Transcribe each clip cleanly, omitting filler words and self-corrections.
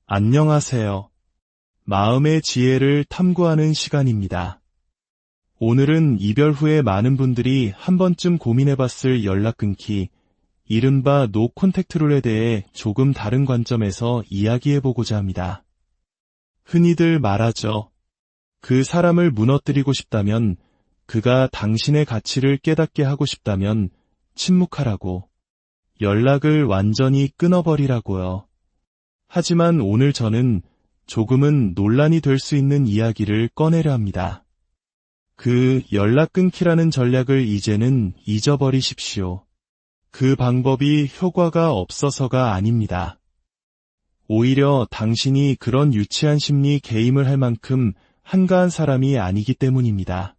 안녕하세요. 마음의 지혜를 탐구하는 시간입니다. 오늘은 이별 후에 많은 분들이 한 번쯤 고민해봤을 연락 끊기, 이른바 노 콘택트 룰에 대해 조금 다른 관점에서 이야기해보고자 합니다. 흔히들 말하죠. 그 사람을 무너뜨리고 싶다면, 그가 당신의 가치를 깨닫게 하고 싶다면 침묵하라고, 연락을 완전히 끊어버리라고요. 하지만 오늘 저는 조금은 논란이 될 수 있는 이야기를 꺼내려 합니다. 그 연락 끊기라는 전략을 이제는 잊어버리십시오. 그 방법이 효과가 없어서가 아닙니다. 오히려 당신이 그런 유치한 심리 게임을 할 만큼 한가한 사람이 아니기 때문입니다.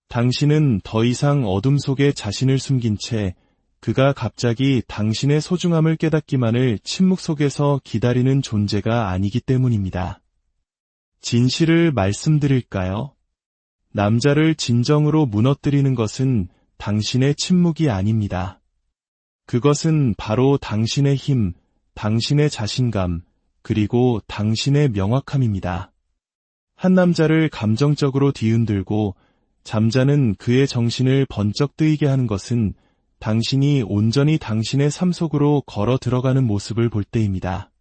당신은 더 이상 어둠 속에 자신을 숨긴 채 그가 갑자기 당신의 소중함을 깨닫기만을 침묵 속에서 기다리는 존재가 아니기 때문입니다. 진실을 말씀드릴까요? 남자를 진정으로 무너뜨리는 것은 당신의 침묵이 아닙니다. 그것은 바로 당신의 힘, 당신의 자신감, 그리고 당신의 명확함입니다. 한 남자를 감정적으로 뒤흔들고 잠자는 그의 정신을 번쩍 뜨이게 하는 것은 당신이 온전히 당신의 삶 속으로 걸어 들어가는 모습을 볼 때입니다.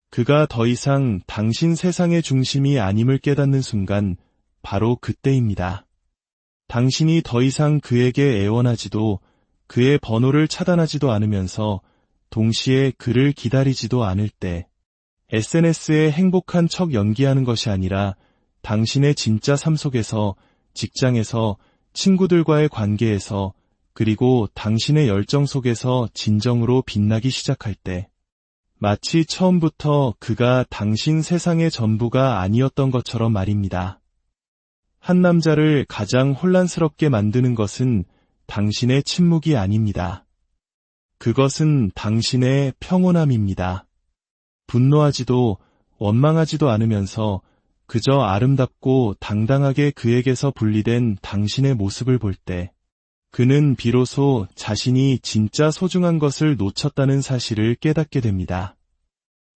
그가 더 이상 당신 세상의 중심이 아님을 깨닫는 순간 바로 그때입니다. 당신이 더 이상 그에게 애원하지도 그의 번호를 차단하지도 않으면서 동시에 그를 기다리지도 않을 때 SNS에 행복한 척 연기하는 것이 아니라 당신의 진짜 삶 속에서, 직장에서, 친구들과의 관계에서, 그리고 당신의 열정 속에서 진정으로 빛나기 시작할 때, 마치 처음부터 그가 당신 세상의 전부가 아니었던 것처럼 말입니다. 한 남자를 가장 혼란스럽게 만드는 것은 당신의 침묵이 아닙니다. 그것은 당신의 평온함입니다. 분노하지도 원망하지도 않으면서 그저 아름답고 당당하게 그에게서 분리된 당신의 모습을 볼 때, 그는 비로소 자신이 진짜 소중한 것을 놓쳤다는 사실을 깨닫게 됩니다.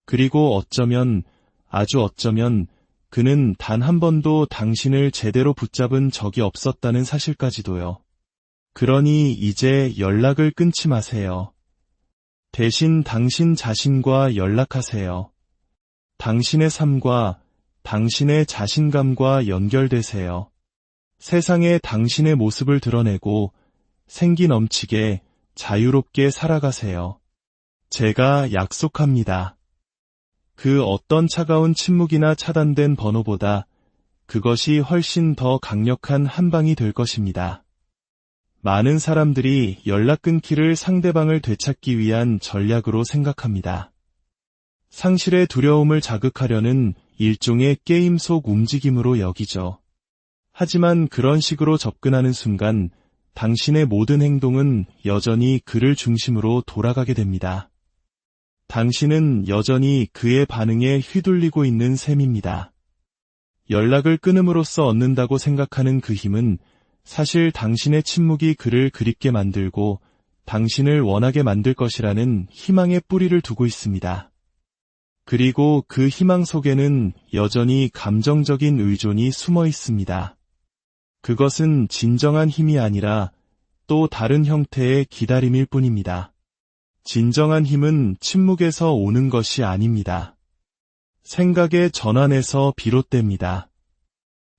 그리고 어쩌면, 아주 어쩌면 그는 단 한 번도 당신을 제대로 붙잡은 적이 없었다는 사실까지도요. 그러니 이제 연락을 끊지 마세요. 대신 당신 자신과 연락하세요. 당신의 삶과 당신의 자신감과 연결되세요. 세상에 당신의 모습을 드러내고 생기 넘치게 자유롭게 살아가세요. 제가 약속합니다. 그 어떤 차가운 침묵이나 차단된 번호보다 그것이 훨씬 더 강력한 한방이 될 것입니다. 많은 사람들이 연락 끊기를 상대방을 되찾기 위한 전략으로 생각합니다. 상실의 두려움을 자극하려는 일종의 게임 속 움직임으로 여기죠. 하지만 그런 식으로 접근하는 순간 당신의 모든 행동은 여전히 그를 중심으로 돌아가게 됩니다. 당신은 여전히 그의 반응에 휘둘리고 있는 셈입니다. 연락을 끊음으로써 얻는다고 생각하는 그 힘은 사실 당신의 침묵이 그를 그립게 만들고 당신을 원하게 만들 것이라는 희망의 뿌리를 두고 있습니다. 그리고 그 희망 속에는 여전히 감정적인 의존이 숨어 있습니다. 그것은 진정한 힘이 아니라 또 다른 형태의 기다림일 뿐입니다. 진정한 힘은 침묵에서 오는 것이 아닙니다. 생각의 전환에서 비롯됩니다.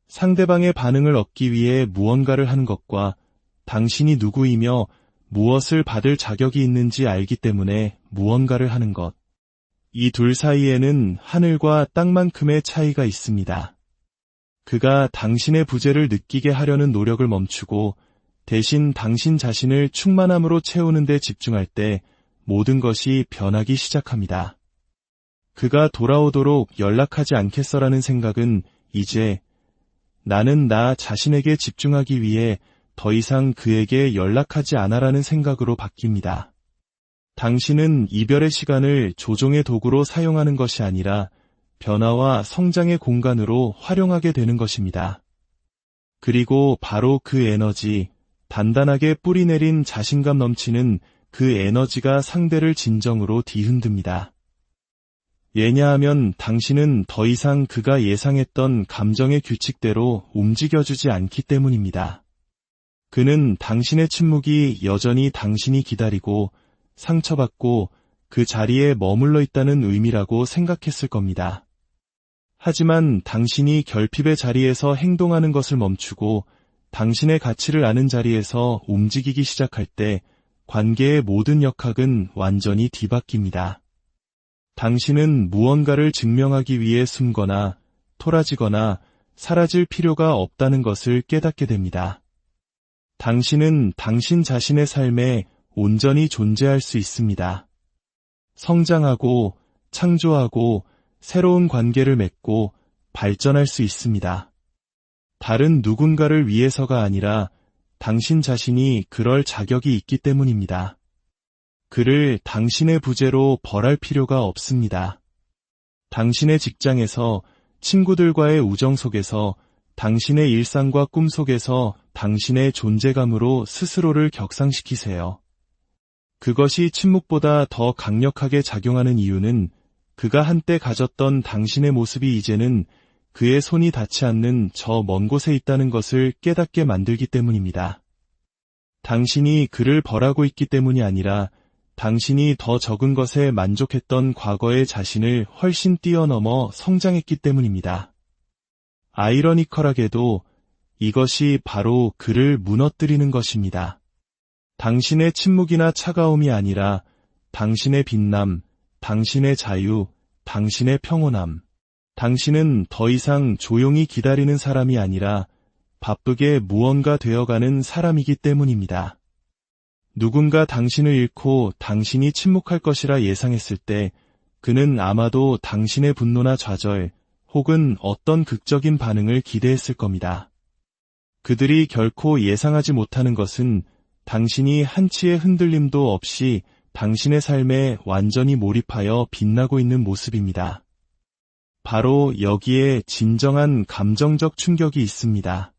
상대방의 반응을 얻기 위해 무언가를 하는 것과 당신이 누구이며 무엇을 받을 자격이 있는지 알기 때문에 무언가를 하는 것. 이 둘 사이에는 하늘과 땅만큼의 차이가 있습니다. 그가 당신의 부재를 느끼게 하려는 노력을 멈추고 대신 당신 자신을 충만함으로 채우는 데 집중할 때 모든 것이 변하기 시작합니다. 그가 돌아오도록 연락하지 않겠어라는 생각은 이제 나는 나 자신에게 집중하기 위해 더 이상 그에게 연락하지 않아라는 생각으로 바뀝니다. 당신은 이별의 시간을 조종의 도구로 사용하는 것이 아니라 변화와 성장의 공간으로 활용하게 되는 것입니다. 그리고 바로 그 에너지, 단단하게 뿌리내린 자신감 넘치는 그 에너지가 상대를 진정으로 뒤흔듭니다. 왜냐하면 당신은 더 이상 그가 예상했던 감정의 규칙대로 움직여주지 않기 때문입니다. 그는 당신의 침묵이 여전히 당신이 기다리고 상처받고 그 자리에 머물러 있다는 의미라고 생각했을 겁니다. 하지만 당신이 결핍의 자리에서 행동하는 것을 멈추고 당신의 가치를 아는 자리에서 움직이기 시작할 때 관계의 모든 역학은 완전히 뒤바뀝니다. 당신은 무언가를 증명하기 위해 숨거나 토라지거나 사라질 필요가 없다는 것을 깨닫게 됩니다. 당신은 당신 자신의 삶에 온전히 존재할 수 있습니다. 성장하고 창조하고 새로운 관계를 맺고 발전할 수 있습니다. 다른 누군가를 위해서가 아니라 당신 자신이 그럴 자격이 있기 때문입니다. 그를 당신의 부재로 벌할 필요가 없습니다. 당신의 직장에서, 친구들과의 우정 속에서, 당신의 일상과 꿈 속에서 당신의 존재감으로 스스로를 격상시키세요. 그것이 침묵보다 더 강력하게 작용하는 이유는 그가 한때 가졌던 당신의 모습이 이제는 그의 손이 닿지 않는 저 먼 곳에 있다는 것을 깨닫게 만들기 때문입니다. 당신이 그를 벌하고 있기 때문이 아니라 당신이 더 적은 것에 만족했던 과거의 자신을 훨씬 뛰어넘어 성장했기 때문입니다. 아이러니컬하게도 이것이 바로 그를 무너뜨리는 것입니다. 당신의 침묵이나 차가움이 아니라 당신의 빛남, 당신의 자유, 당신의 평온함. 당신은 더 이상 조용히 기다리는 사람이 아니라 바쁘게 무언가 되어가는 사람이기 때문입니다. 누군가 당신을 잃고 당신이 침묵할 것이라 예상했을 때 그는 아마도 당신의 분노나 좌절 혹은 어떤 극적인 반응을 기대했을 겁니다. 그들이 결코 예상하지 못하는 것은 당신이 한치의 흔들림도 없이 당신의 삶에 완전히 몰입하여 빛나고 있는 모습입니다. 바로 여기에 진정한 감정적 충격이 있습니다.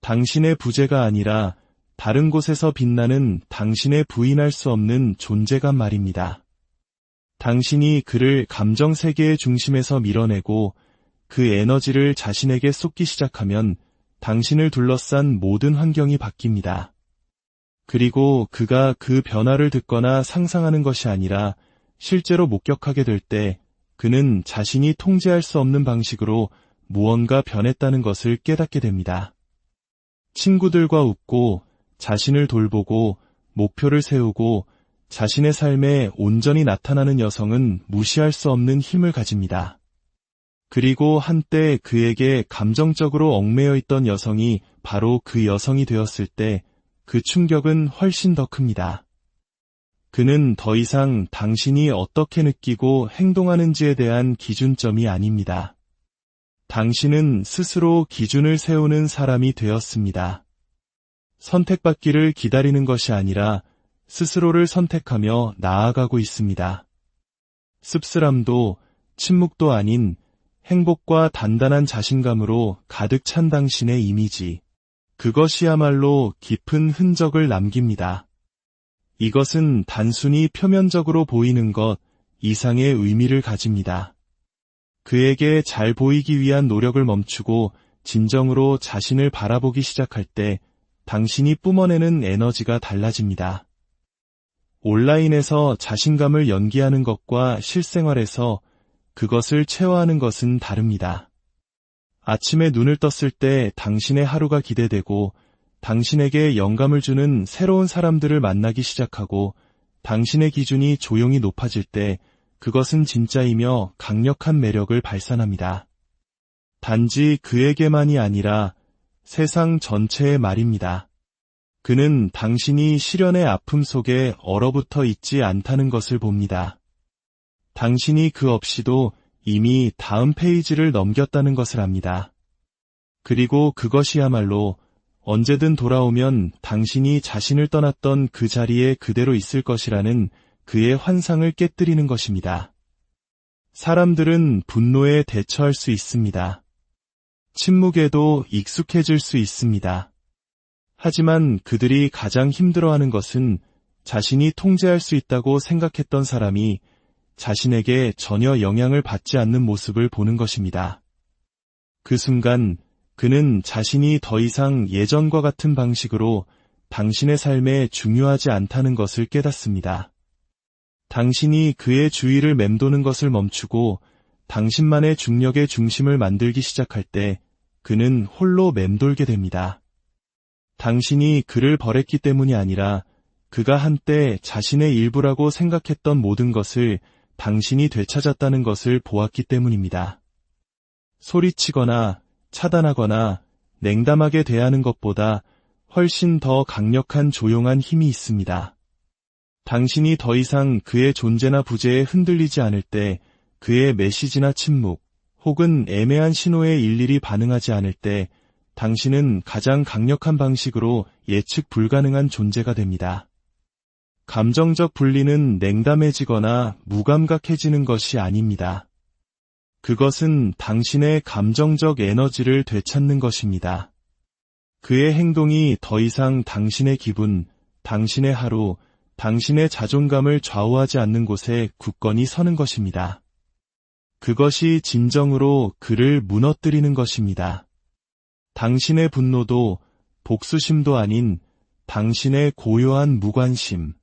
당신의 부재가 아니라 다른 곳에서 빛나는 당신의 부인할 수 없는 존재감 말입니다. 당신이 그를 감정 세계의 중심에서 밀어내고 그 에너지를 자신에게 쏟기 시작하면 당신을 둘러싼 모든 환경이 바뀝니다. 그리고 그가 그 변화를 듣거나 상상하는 것이 아니라 실제로 목격하게 될 때 그는 자신이 통제할 수 없는 방식으로 무언가 변했다는 것을 깨닫게 됩니다. 친구들과 웃고 자신을 돌보고 목표를 세우고 자신의 삶에 온전히 나타나는 여성은 무시할 수 없는 힘을 가집니다. 그리고 한때 그에게 감정적으로 얽매여 있던 여성이 바로 그 여성이 되었을 때 그 충격은 훨씬 더 큽니다. 그는 더 이상 당신이 어떻게 느끼고 행동하는지에 대한 기준점이 아닙니다. 당신은 스스로 기준을 세우는 사람이 되었습니다. 선택받기를 기다리는 것이 아니라 스스로를 선택하며 나아가고 있습니다. 씁쓸함도 침묵도 아닌 행복과 단단한 자신감으로 가득 찬 당신의 이미지. 그것이야말로 깊은 흔적을 남깁니다. 이것은 단순히 표면적으로 보이는 것 이상의 의미를 가집니다. 그에게 잘 보이기 위한 노력을 멈추고 진정으로 자신을 바라보기 시작할 때 당신이 뿜어내는 에너지가 달라집니다. 온라인에서 자신감을 연기하는 것과 실생활에서 그것을 체화하는 것은 다릅니다. 아침에 눈을 떴을 때 당신의 하루가 기대되고 당신에게 영감을 주는 새로운 사람들을 만나기 시작하고 당신의 기준이 조용히 높아질 때 그것은 진짜이며 강력한 매력을 발산합니다. 단지 그에게만이 아니라 세상 전체의 말입니다. 그는 당신이 시련의 아픔 속에 얼어붙어 있지 않다는 것을 봅니다. 당신이 그 없이도 이미 다음 페이지를 넘겼다는 것을 압니다. 그리고 그것이야말로 언제든 돌아오면 당신이 자신을 떠났던 그 자리에 그대로 있을 것이라는 그의 환상을 깨뜨리는 것입니다. 사람들은 분노에 대처할 수 있습니다. 침묵에도 익숙해질 수 있습니다. 하지만 그들이 가장 힘들어하는 것은 자신이 통제할 수 있다고 생각했던 사람이 자신에게 전혀 영향을 받지 않는 모습을 보는 것입니다. 그 순간 그는 자신이 더 이상 예전과 같은 방식으로 당신의 삶에 중요하지 않다는 것을 깨닫습니다. 당신이 그의 주위를 맴도는 것을 멈추고 당신만의 중력의 중심을 만들기 시작할 때 그는 홀로 맴돌게 됩니다. 당신이 그를 버렸기 때문이 아니라 그가 한때 자신의 일부라고 생각했던 모든 것을 당신이 되찾았다는 것을 보았기 때문입니다. 소리치거나 차단하거나 냉담하게 대하는 것보다 훨씬 더 강력한 조용한 힘이 있습니다. 당신이 더 이상 그의 존재나 부재에 흔들리지 않을 때, 그의 메시지나 침묵, 혹은 애매한 신호에 일일이 반응하지 않을 때, 당신은 가장 강력한 방식으로 예측 불가능한 존재가 됩니다. 감정적 분리는 냉담해지거나 무감각해지는 것이 아닙니다. 그것은 당신의 감정적 에너지를 되찾는 것입니다. 그의 행동이 더 이상 당신의 기분, 당신의 하루, 당신의 자존감을 좌우하지 않는 곳에 굳건히 서는 것입니다. 그것이 진정으로 그를 무너뜨리는 것입니다. 당신의 분노도 복수심도 아닌 당신의 고요한 무관심,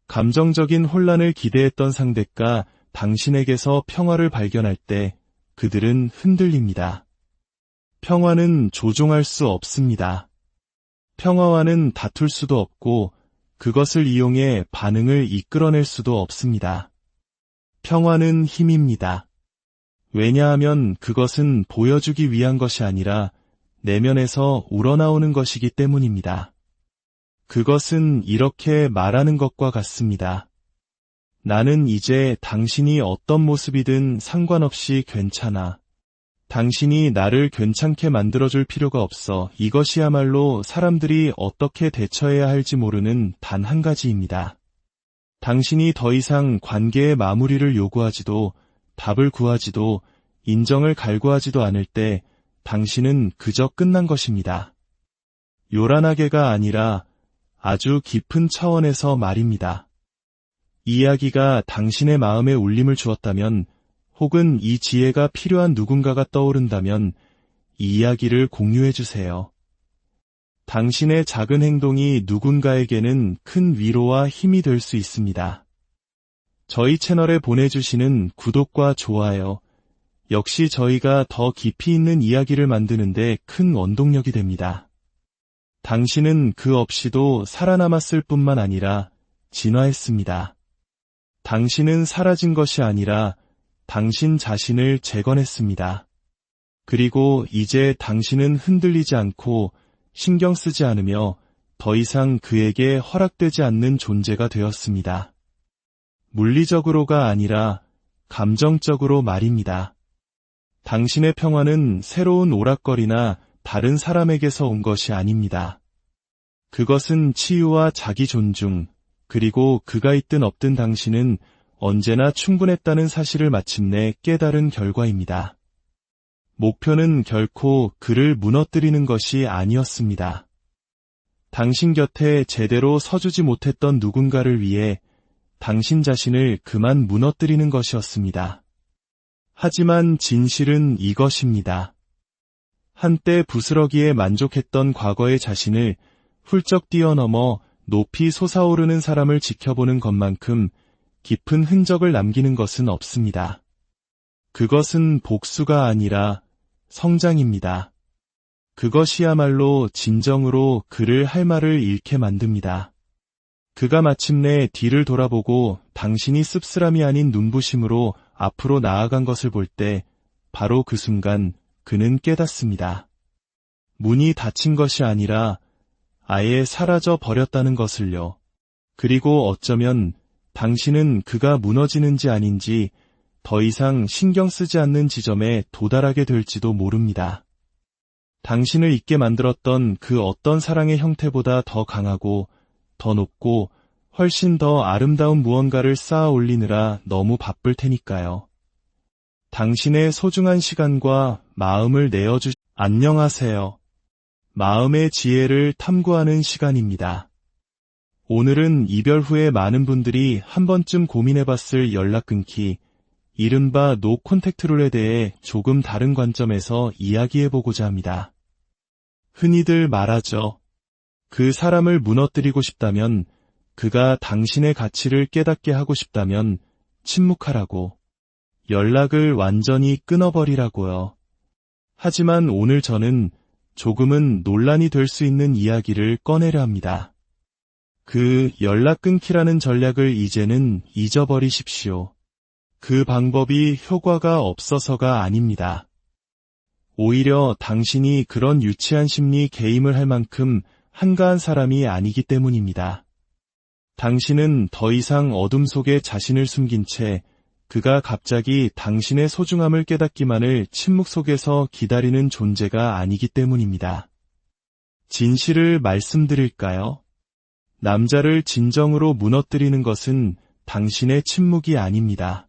감정적인 혼란을 기대했던 상대가 당신에게서 평화를 발견할 때 그들은 흔들립니다. 평화는 조종할 수 없습니다. 평화와는 다툴 수도 없고 그것을 이용해 반응을 이끌어낼 수도 없습니다. 평화는 힘입니다. 왜냐하면 그것은 보여주기 위한 것이 아니라 내면에서 우러나오는 것이기 때문입니다. 그것은 이렇게 말하는 것과 같습니다. 나는 이제 당신이 어떤 모습이든 상관없이 괜찮아. 당신이 나를 괜찮게 만들어줄 필요가 없어. 이것이야말로 사람들이 어떻게 대처해야 할지 모르는 단 한 가지입니다. 당신이 더 이상 관계의 마무리를 요구하지도, 답을 구하지도, 인정을 갈구하지도 않을 때 당신은 그저 끝난 것입니다. 요란하게가 아니라 아주 깊은 차원에서 말입니다. 이야기가 당신의 마음에 울림을 주었다면, 혹은 이 지혜가 필요한 누군가가 떠오른다면 이 이야기를 공유해주세요. 당신의 작은 행동이 누군가에게는 큰 위로와 힘이 될 수 있습니다. 저희 채널에 보내주시는 구독과 좋아요, 역시 저희가 더 깊이 있는 이야기를 만드는데 큰 원동력이 됩니다. 당신은 그 없이도 살아남았을 뿐만 아니라 진화했습니다. 당신은 사라진 것이 아니라 당신 자신을 재건했습니다. 그리고 이제 당신은 흔들리지 않고 신경 쓰지 않으며 더 이상 그에게 허락되지 않는 존재가 되었습니다. 물리적으로가 아니라 감정적으로 말입니다. 당신의 평화는 새로운 오락거리나 다른 사람에게서 온 것이 아닙니다. 그것은 치유와 자기 존중, 그리고 그가 있든 없든 당신은 언제나 충분했다는 사실을 마침내 깨달은 결과입니다. 목표는 결코 그를 무너뜨리는 것이 아니었습니다. 당신 곁에 제대로 서주지 못했던 누군가를 위해 당신 자신을 그만 무너뜨리는 것이었습니다. 하지만 진실은 이것입니다. 한때 부스러기에 만족했던 과거의 자신을 훌쩍 뛰어넘어 높이 솟아오르는 사람을 지켜보는 것만큼 깊은 흔적을 남기는 것은 없습니다. 그것은 복수가 아니라 성장입니다. 그것이야말로 진정으로 그를 할 말을 잃게 만듭니다. 그가 마침내 뒤를 돌아보고 당신이 씁쓸함이 아닌 눈부심으로 앞으로 나아간 것을 볼 때 바로 그 순간 그는 깨닫습니다. 문이 닫힌 것이 아니라 아예 사라져 버렸다는 것을요. 그리고 어쩌면 당신은 그가 무너지는지 아닌지 더 이상 신경 쓰지 않는 지점에 도달하게 될지도 모릅니다. 당신을 잊게 만들었던 그 어떤 사랑의 형태보다 더 강하고 더 높고 훨씬 더 아름다운 무언가를 쌓아 올리느라 너무 바쁠 테니까요. 당신의 소중한 시간과 마음을 안녕하세요. 마음의 지혜를 탐구하는 시간입니다. 오늘은 이별 후에 많은 분들이 한 번쯤 고민해봤을 연락 끊기, 이른바 노 콘택트 룰에 대해 조금 다른 관점에서 이야기해보고자 합니다. 흔히들 말하죠. 그 사람을 무너뜨리고 싶다면, 그가 당신의 가치를 깨닫게 하고 싶다면 침묵하라고, 연락을 완전히 끊어버리라고요. 하지만 오늘 저는 조금은 논란이 될 수 있는 이야기를 꺼내려 합니다. 그 연락 끊기라는 전략을 이제는 잊어버리십시오. 그 방법이 효과가 없어서가 아닙니다. 오히려 당신이 그런 유치한 심리 게임을 할 만큼 한가한 사람이 아니기 때문입니다. 당신은 더 이상 어둠 속에 자신을 숨긴 채 그가 갑자기 당신의 소중함을 깨닫기만을 침묵 속에서 기다리는 존재가 아니기 때문입니다. 진실을 말씀드릴까요? 남자를 진정으로 무너뜨리는 것은 당신의 침묵이 아닙니다.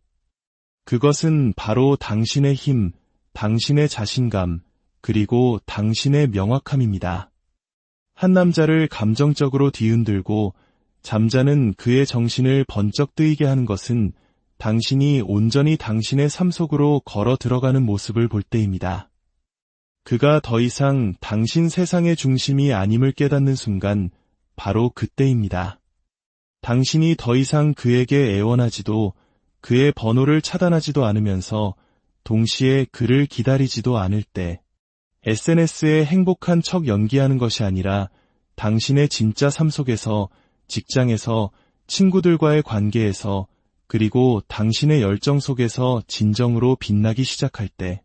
그것은 바로 당신의 힘, 당신의 자신감, 그리고 당신의 명확함입니다. 한 남자를 감정적으로 뒤흔들고 잠자는 그의 정신을 번쩍 뜨이게 하는 것은 당신이 온전히 당신의 삶 속으로 걸어 들어가는 모습을 볼 때입니다. 그가 더 이상 당신 세상의 중심이 아님을 깨닫는 순간 바로 그때입니다. 당신이 더 이상 그에게 애원하지도 그의 번호를 차단하지도 않으면서 동시에 그를 기다리지도 않을 때 SNS에 행복한 척 연기하는 것이 아니라 당신의 진짜 삶 속에서, 직장에서, 친구들과의 관계에서, 그리고 당신의 열정 속에서 진정으로 빛나기 시작할 때,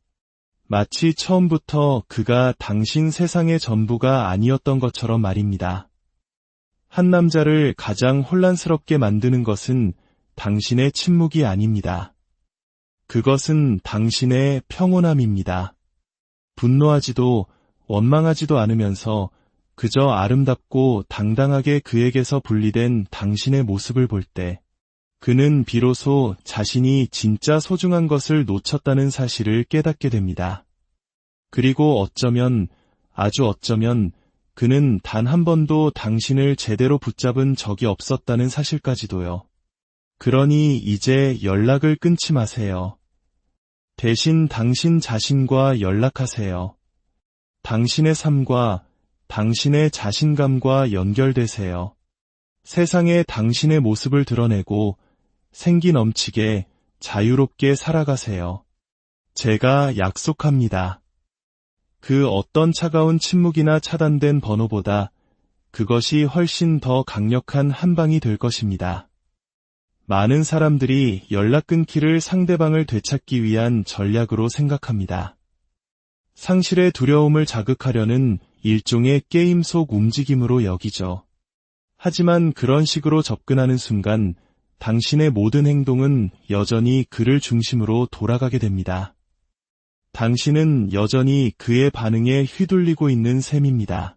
마치 처음부터 그가 당신 세상의 전부가 아니었던 것처럼 말입니다. 한 남자를 가장 혼란스럽게 만드는 것은 당신의 침묵이 아닙니다. 그것은 당신의 평온함입니다. 분노하지도 원망하지도 않으면서 그저 아름답고 당당하게 그에게서 분리된 당신의 모습을 볼 때, 그는 비로소 자신이 진짜 소중한 것을 놓쳤다는 사실을 깨닫게 됩니다. 그리고 어쩌면, 아주 어쩌면 그는 단 한 번도 당신을 제대로 붙잡은 적이 없었다는 사실까지도요. 그러니 이제 연락을 끊지 마세요. 대신 당신 자신과 연락하세요. 당신의 삶과 당신의 자신감과 연결되세요. 세상에 당신의 모습을 드러내고 생기 넘치게 자유롭게 살아가세요. 제가 약속합니다. 그 어떤 차가운 침묵이나 차단된 번호보다 그것이 훨씬 더 강력한 한방이 될 것입니다. 많은 사람들이 연락 끊기를 상대방을 되찾기 위한 전략으로 생각합니다. 상실의 두려움을 자극하려는 일종의 게임 속 움직임으로 여기죠. 하지만 그런 식으로 접근하는 순간 당신의 모든 행동은 여전히 그를 중심으로 돌아가게 됩니다. 당신은 여전히 그의 반응에 휘둘리고 있는 셈입니다.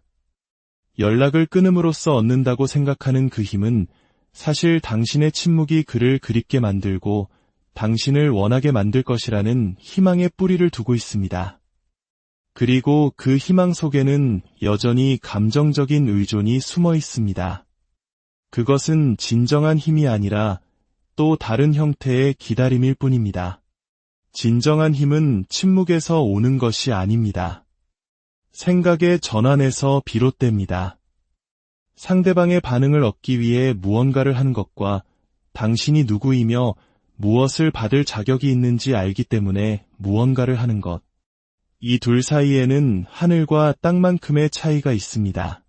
연락을 끊음으로써 얻는다고 생각하는 그 힘은 사실 당신의 침묵이 그를 그립게 만들고 당신을 원하게 만들 것이라는 희망의 뿌리를 두고 있습니다. 그리고 그 희망 속에는 여전히 감정적인 의존이 숨어 있습니다. 그것은 진정한 힘이 아니라 또 다른 형태의 기다림일 뿐입니다. 진정한 힘은 침묵에서 오는 것이 아닙니다. 생각의 전환에서 비롯됩니다. 상대방의 반응을 얻기 위해 무언가를 하는 것과 당신이 누구이며 무엇을 받을 자격이 있는지 알기 때문에 무언가를 하는 것. 이 둘 사이에는 하늘과 땅만큼의 차이가 있습니다.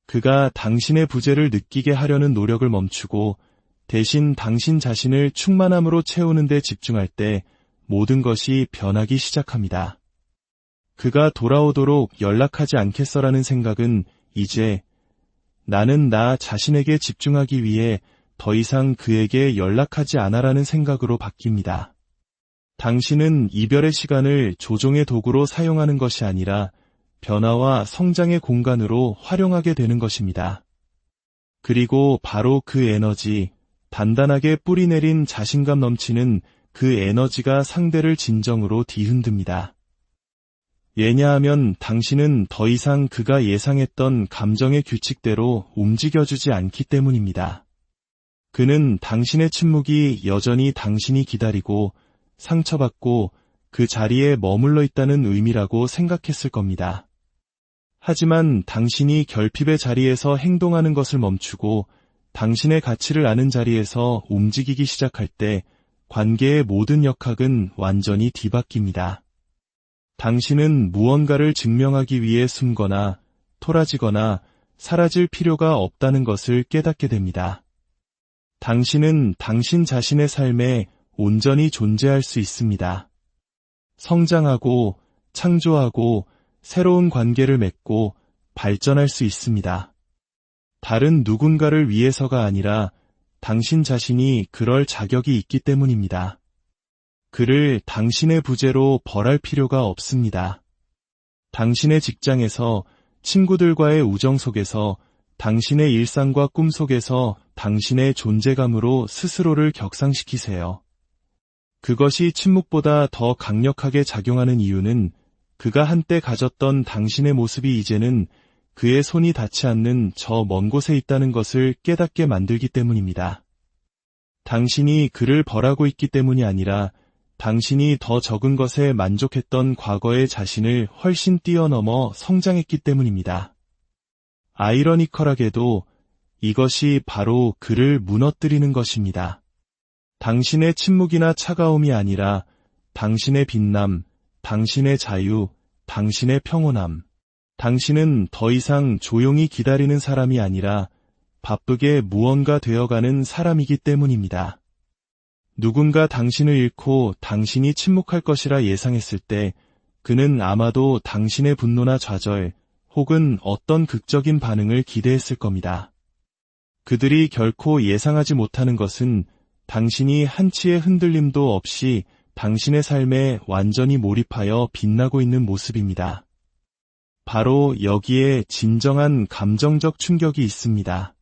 그가 당신의 부재를 느끼게 하려는 노력을 멈추고 대신 당신 자신을 충만함으로 채우는 데 집중할 때 모든 것이 변하기 시작합니다. 그가 돌아오도록 연락하지 않겠어라는 생각은 이제 나는 나 자신에게 집중하기 위해 더 이상 그에게 연락하지 않아라는 생각으로 바뀝니다. 당신은 이별의 시간을 조종의 도구로 사용하는 것이 아니라 변화와 성장의 공간으로 활용하게 되는 것입니다. 그리고 바로 그 에너지, 단단하게 뿌리내린 자신감 넘치는 그 에너지가 상대를 진정으로 뒤흔듭니다. 왜냐하면 당신은 더 이상 그가 예상했던 감정의 규칙대로 움직여주지 않기 때문입니다. 그는 당신의 침묵이 여전히 당신이 기다리고 상처받고 그 자리에 머물러 있다는 의미라고 생각했을 겁니다. 하지만 당신이 결핍의 자리에서 행동하는 것을 멈추고 당신의 가치를 아는 자리에서 움직이기 시작할 때 관계의 모든 역학은 완전히 뒤바뀝니다. 당신은 무언가를 증명하기 위해 숨거나 토라지거나 사라질 필요가 없다는 것을 깨닫게 됩니다. 당신은 당신 자신의 삶에 온전히 존재할 수 있습니다. 성장하고 창조하고 새로운 관계를 맺고 발전할 수 있습니다. 다른 누군가를 위해서가 아니라 당신 자신이 그럴 자격이 있기 때문입니다. 그를 당신의 부재로 벌할 필요가 없습니다. 당신의 직장에서, 친구들과의 우정 속에서, 당신의 일상과 꿈 속에서 당신의 존재감으로 스스로를 격상시키세요. 그것이 침묵보다 더 강력하게 작용하는 이유는 그가 한때 가졌던 당신의 모습이 이제는 그의 손이 닿지 않는 저 먼 곳에 있다는 것을 깨닫게 만들기 때문입니다. 당신이 그를 벌하고 있기 때문이 아니라 당신이 더 적은 것에 만족했던 과거의 자신을 훨씬 뛰어넘어 성장했기 때문입니다. 아이러니컬하게도 이것이 바로 그를 무너뜨리는 것입니다. 당신의 침묵이나 차가움이 아니라 당신의 빛남, 당신의 자유, 당신의 평온함. 당신은 더 이상 조용히 기다리는 사람이 아니라 바쁘게 무언가 되어가는 사람이기 때문입니다. 누군가 당신을 잃고 당신이 침묵할 것이라 예상했을 때 그는 아마도 당신의 분노나 좌절 혹은 어떤 극적인 반응을 기대했을 겁니다. 그들이 결코 예상하지 못하는 것은 당신이 한치의 흔들림도 없이 당신의 삶에 완전히 몰입하여 빛나고 있는 모습입니다. 바로 여기에 진정한 감정적 충격이 있습니다.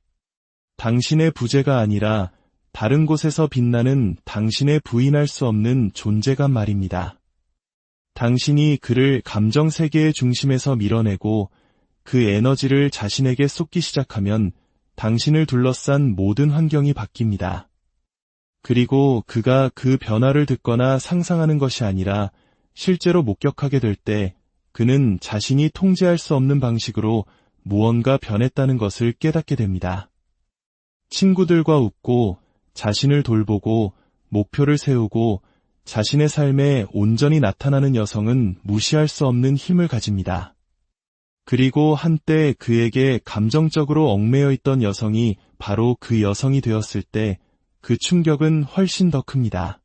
당신의 부재가 아니라 다른 곳에서 빛나는 당신의 부인할 수 없는 존재감 말입니다. 당신이 그를 감정 세계의 중심에서 밀어내고 그 에너지를 자신에게 쏟기 시작하면 당신을 둘러싼 모든 환경이 바뀝니다. 그리고 그가 그 변화를 듣거나 상상하는 것이 아니라 실제로 목격하게 될 때 그는 자신이 통제할 수 없는 방식으로 무언가 변했다는 것을 깨닫게 됩니다. 친구들과 웃고 자신을 돌보고 목표를 세우고 자신의 삶에 온전히 나타나는 여성은 무시할 수 없는 힘을 가집니다. 그리고 한때 그에게 감정적으로 얽매여 있던 여성이 바로 그 여성이 되었을 때 그 충격은 훨씬 더 큽니다.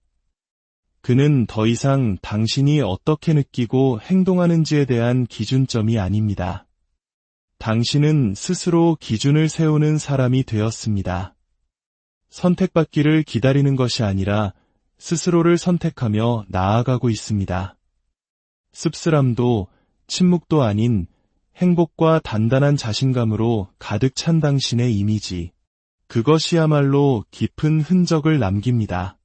그는 더 이상 당신이 어떻게 느끼고 행동하는지에 대한 기준점이 아닙니다. 당신은 스스로 기준을 세우는 사람이 되었습니다. 선택받기를 기다리는 것이 아니라 스스로를 선택하며 나아가고 있습니다. 씁쓸함도 침묵도 아닌 행복과 단단한 자신감으로 가득 찬 당신의 이미지. 그것이야말로 깊은 흔적을 남깁니다.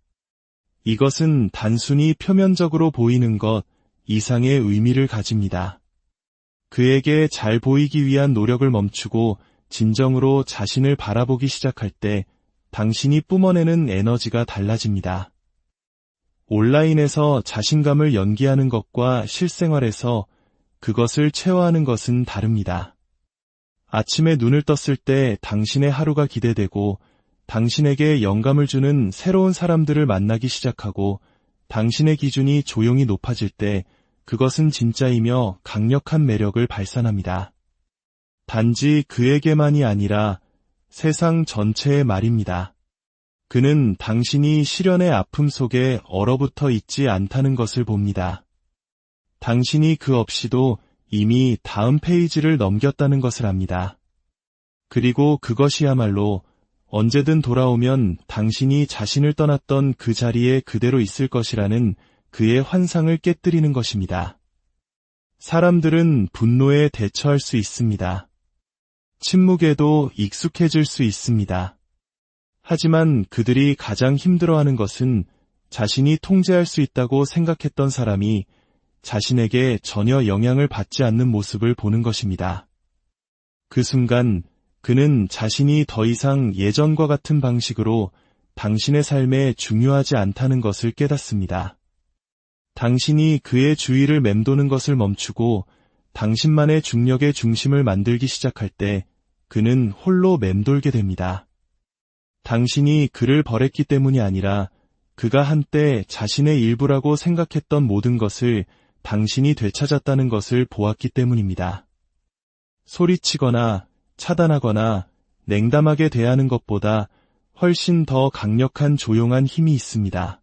이것은 단순히 표면적으로 보이는 것 이상의 의미를 가집니다. 그에게 잘 보이기 위한 노력을 멈추고 진정으로 자신을 바라보기 시작할 때 당신이 뿜어내는 에너지가 달라집니다. 온라인에서 자신감을 연기하는 것과 실생활에서 그것을 체화하는 것은 다릅니다. 아침에 눈을 떴을 때 당신의 하루가 기대되고 당신에게 영감을 주는 새로운 사람들을 만나기 시작하고 당신의 기준이 조용히 높아질 때 그것은 진짜이며 강력한 매력을 발산합니다. 단지 그에게만이 아니라 세상 전체의 말입니다. 그는 당신이 시련의 아픔 속에 얼어붙어 있지 않다는 것을 봅니다. 당신이 그 없이도 이미 다음 페이지를 넘겼다는 것을 압니다. 그리고 그것이야말로 언제든 돌아오면 당신이 자신을 떠났던 그 자리에 그대로 있을 것이라는 그의 환상을 깨뜨리는 것입니다. 사람들은 분노에 대처할 수 있습니다. 침묵에도 익숙해질 수 있습니다. 하지만 그들이 가장 힘들어하는 것은 자신이 통제할 수 있다고 생각했던 사람이 자신에게 전혀 영향을 받지 않는 모습을 보는 것입니다. 그 순간 그는 자신이 더 이상 예전과 같은 방식으로 당신의 삶에 중요하지 않다는 것을 깨닫습니다. 당신이 그의 주위를 맴도는 것을 멈추고 당신만의 중력의 중심을 만들기 시작할 때 그는 홀로 맴돌게 됩니다. 당신이 그를 버렸기 때문이 아니라 그가 한때 자신의 일부라고 생각했던 모든 것을 당신이 되찾았다는 것을 보았기 때문입니다. 소리치거나 차단하거나 냉담하게 대하는 것보다 훨씬 더 강력한 조용한 힘이 있습니다.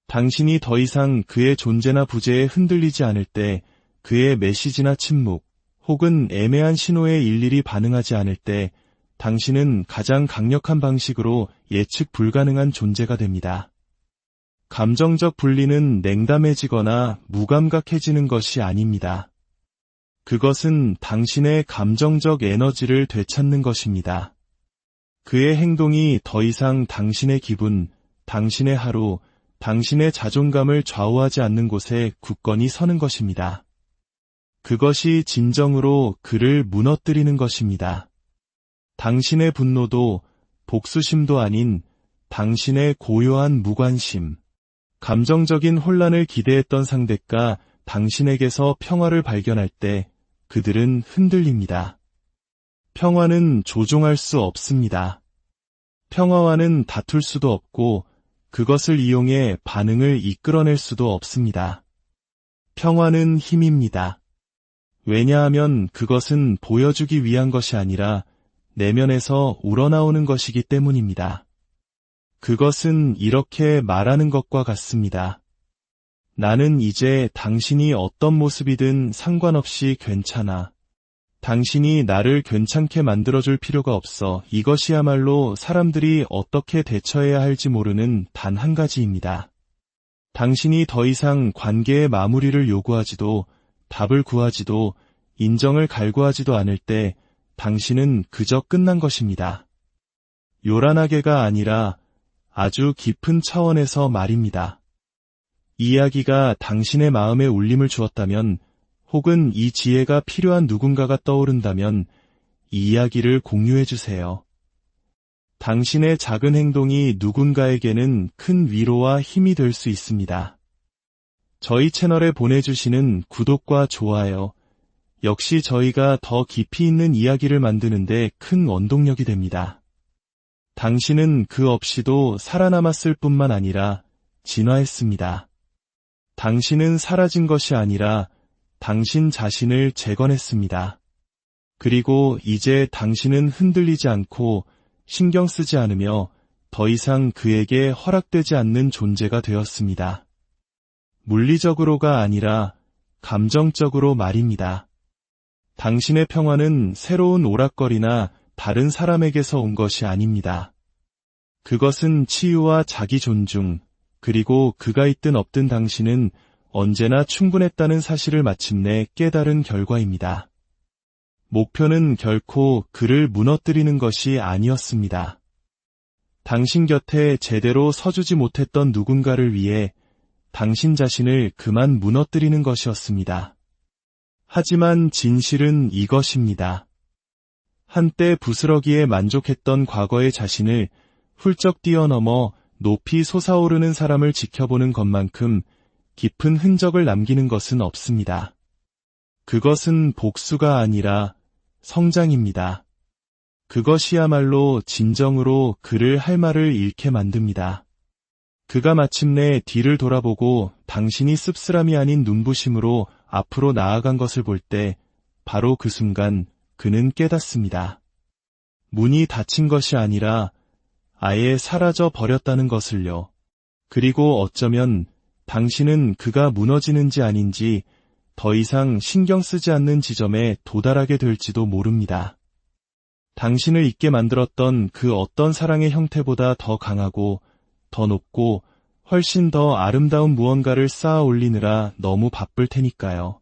당신이 더 이상 그의 존재나 부재에 흔들리지 않을 때, 그의 메시지나 침묵, 혹은 애매한 신호에 일일이 반응하지 않을 때, 당신은 가장 강력한 방식으로 예측 불가능한 존재가 됩니다. 감정적 분리는 냉담해지거나 무감각해지는 것이 아닙니다. 그것은 당신의 감정적 에너지를 되찾는 것입니다. 그의 행동이 더 이상 당신의 기분, 당신의 하루, 당신의 자존감을 좌우하지 않는 곳에 굳건히 서는 것입니다. 그것이 진정으로 그를 무너뜨리는 것입니다. 당신의 분노도 복수심도 아닌 당신의 고요한 무관심, 감정적인 혼란을 기대했던 상대가 당신에게서 평화를 발견할 때 그들은 흔들립니다. 평화는 조종할 수 없습니다. 평화와는 다툴 수도 없고 그것을 이용해 반응을 이끌어낼 수도 없습니다. 평화는 힘입니다. 왜냐하면 그것은 보여주기 위한 것이 아니라 내면에서 우러나오는 것이기 때문입니다. 그것은 이렇게 말하는 것과 같습니다. 나는 이제 당신이 어떤 모습이든 상관없이 괜찮아. 당신이 나를 괜찮게 만들어줄 필요가 없어. 이것이야말로 사람들이 어떻게 대처해야 할지 모르는 단 한 가지입니다. 당신이 더 이상 관계의 마무리를 요구하지도, 답을 구하지도, 인정을 갈구하지도 않을 때 당신은 그저 끝난 것입니다. 요란하게가 아니라 아주 깊은 차원에서 말입니다. 이야기가 당신의 마음에 울림을 주었다면, 혹은 이 지혜가 필요한 누군가가 떠오른다면 이 이야기를 공유해 주세요. 당신의 작은 행동이 누군가에게는 큰 위로와 힘이 될 수 있습니다. 저희 채널에 보내주시는 구독과 좋아요, 역시 저희가 더 깊이 있는 이야기를 만드는데 큰 원동력이 됩니다. 당신은 그 없이도 살아남았을 뿐만 아니라 진화했습니다. 당신은 사라진 것이 아니라 당신 자신을 재건했습니다. 그리고 이제 당신은 흔들리지 않고 신경 쓰지 않으며 더 이상 그에게 허락되지 않는 존재가 되었습니다. 물리적으로가 아니라 감정적으로 말입니다. 당신의 평화는 새로운 오락거리나 다른 사람에게서 온 것이 아닙니다. 그것은 치유와 자기 존중, 그리고 그가 있든 없든 당신은 언제나 충분했다는 사실을 마침내 깨달은 결과입니다. 목표는 결코 그를 무너뜨리는 것이 아니었습니다. 당신 곁에 제대로 서주지 못했던 누군가를 위해 당신 자신을 그만 무너뜨리는 것이었습니다. 하지만 진실은 이것입니다. 한때 부스러기에 만족했던 과거의 자신을 훌쩍 뛰어넘어 높이 솟아오르는 사람을 지켜보는 것만큼 깊은 흔적을 남기는 것은 없습니다. 그것은 복수가 아니라 성장입니다. 그것이야말로 진정으로 그를 할 말을 잃게 만듭니다. 그가 마침내 뒤를 돌아보고 당신이 씁쓸함이 아닌 눈부심으로 앞으로 나아간 것을 볼 때 바로 그 순간 그는 깨닫습니다. 문이 닫힌 것이 아니라 아예 사라져 버렸다는 것을요. 그리고 어쩌면 당신은 그가 무너지는지 아닌지 더 이상 신경 쓰지 않는 지점에 도달하게 될지도 모릅니다. 당신을 잊게 만들었던 그 어떤 사랑의 형태보다 더 강하고 더 높고 훨씬 더 아름다운 무언가를 쌓아 올리느라 너무 바쁠 테니까요.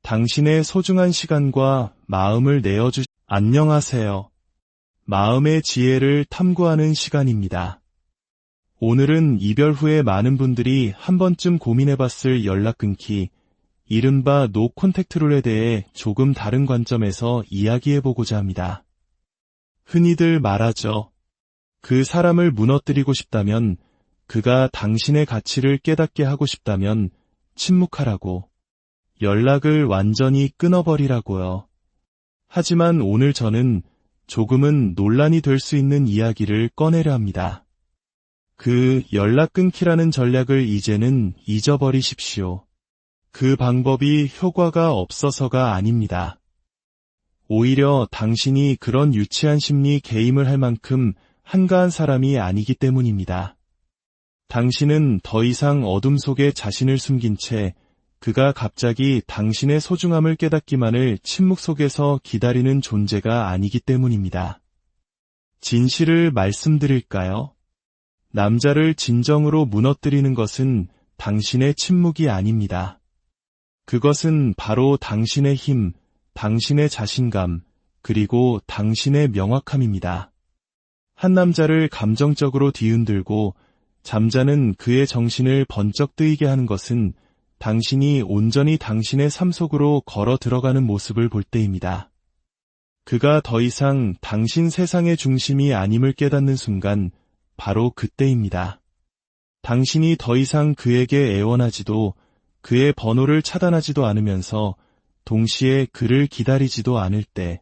당신의 소중한 시간과 마음을 안녕하세요. 마음의 지혜를 탐구하는 시간입니다. 오늘은 이별 후에 많은 분들이 한 번쯤 고민해봤을 연락 끊기, 이른바 노 콘택트 룰에 대해 조금 다른 관점에서 이야기해보고자 합니다. 흔히들 말하죠. 그 사람을 무너뜨리고 싶다면, 그가 당신의 가치를 깨닫게 하고 싶다면 침묵하라고, 연락을 완전히 끊어버리라고요. 하지만 오늘 저는 조금은 논란이 될 수 있는 이야기를 꺼내려 합니다. 그 연락 끊기라는 전략을 이제는 잊어버리십시오. 그 방법이 효과가 없어서가 아닙니다. 오히려 당신이 그런 유치한 심리 개임을 할 만큼 한가한 사람이 아니기 때문입니다. 당신은 더 이상 어둠 속에 자신을 숨긴 채 그가 갑자기 당신의 소중함을 깨닫기만을 침묵 속에서 기다리는 존재가 아니기 때문입니다. 진실을 말씀드릴까요? 남자를 진정으로 무너뜨리는 것은 당신의 침묵이 아닙니다. 그것은 바로 당신의 힘, 당신의 자신감, 그리고 당신의 명확함입니다. 한 남자를 감정적으로 뒤흔들고 잠자는 그의 정신을 번쩍 뜨이게 하는 것은 당신이 온전히 당신의 삶 속으로 걸어 들어가는 모습을 볼 때입니다. 그가 더 이상 당신 세상의 중심이 아님을 깨닫는 순간 바로 그때입니다. 당신이 더 이상 그에게 애원하지도 그의 번호를 차단하지도 않으면서 동시에 그를 기다리지도 않을 때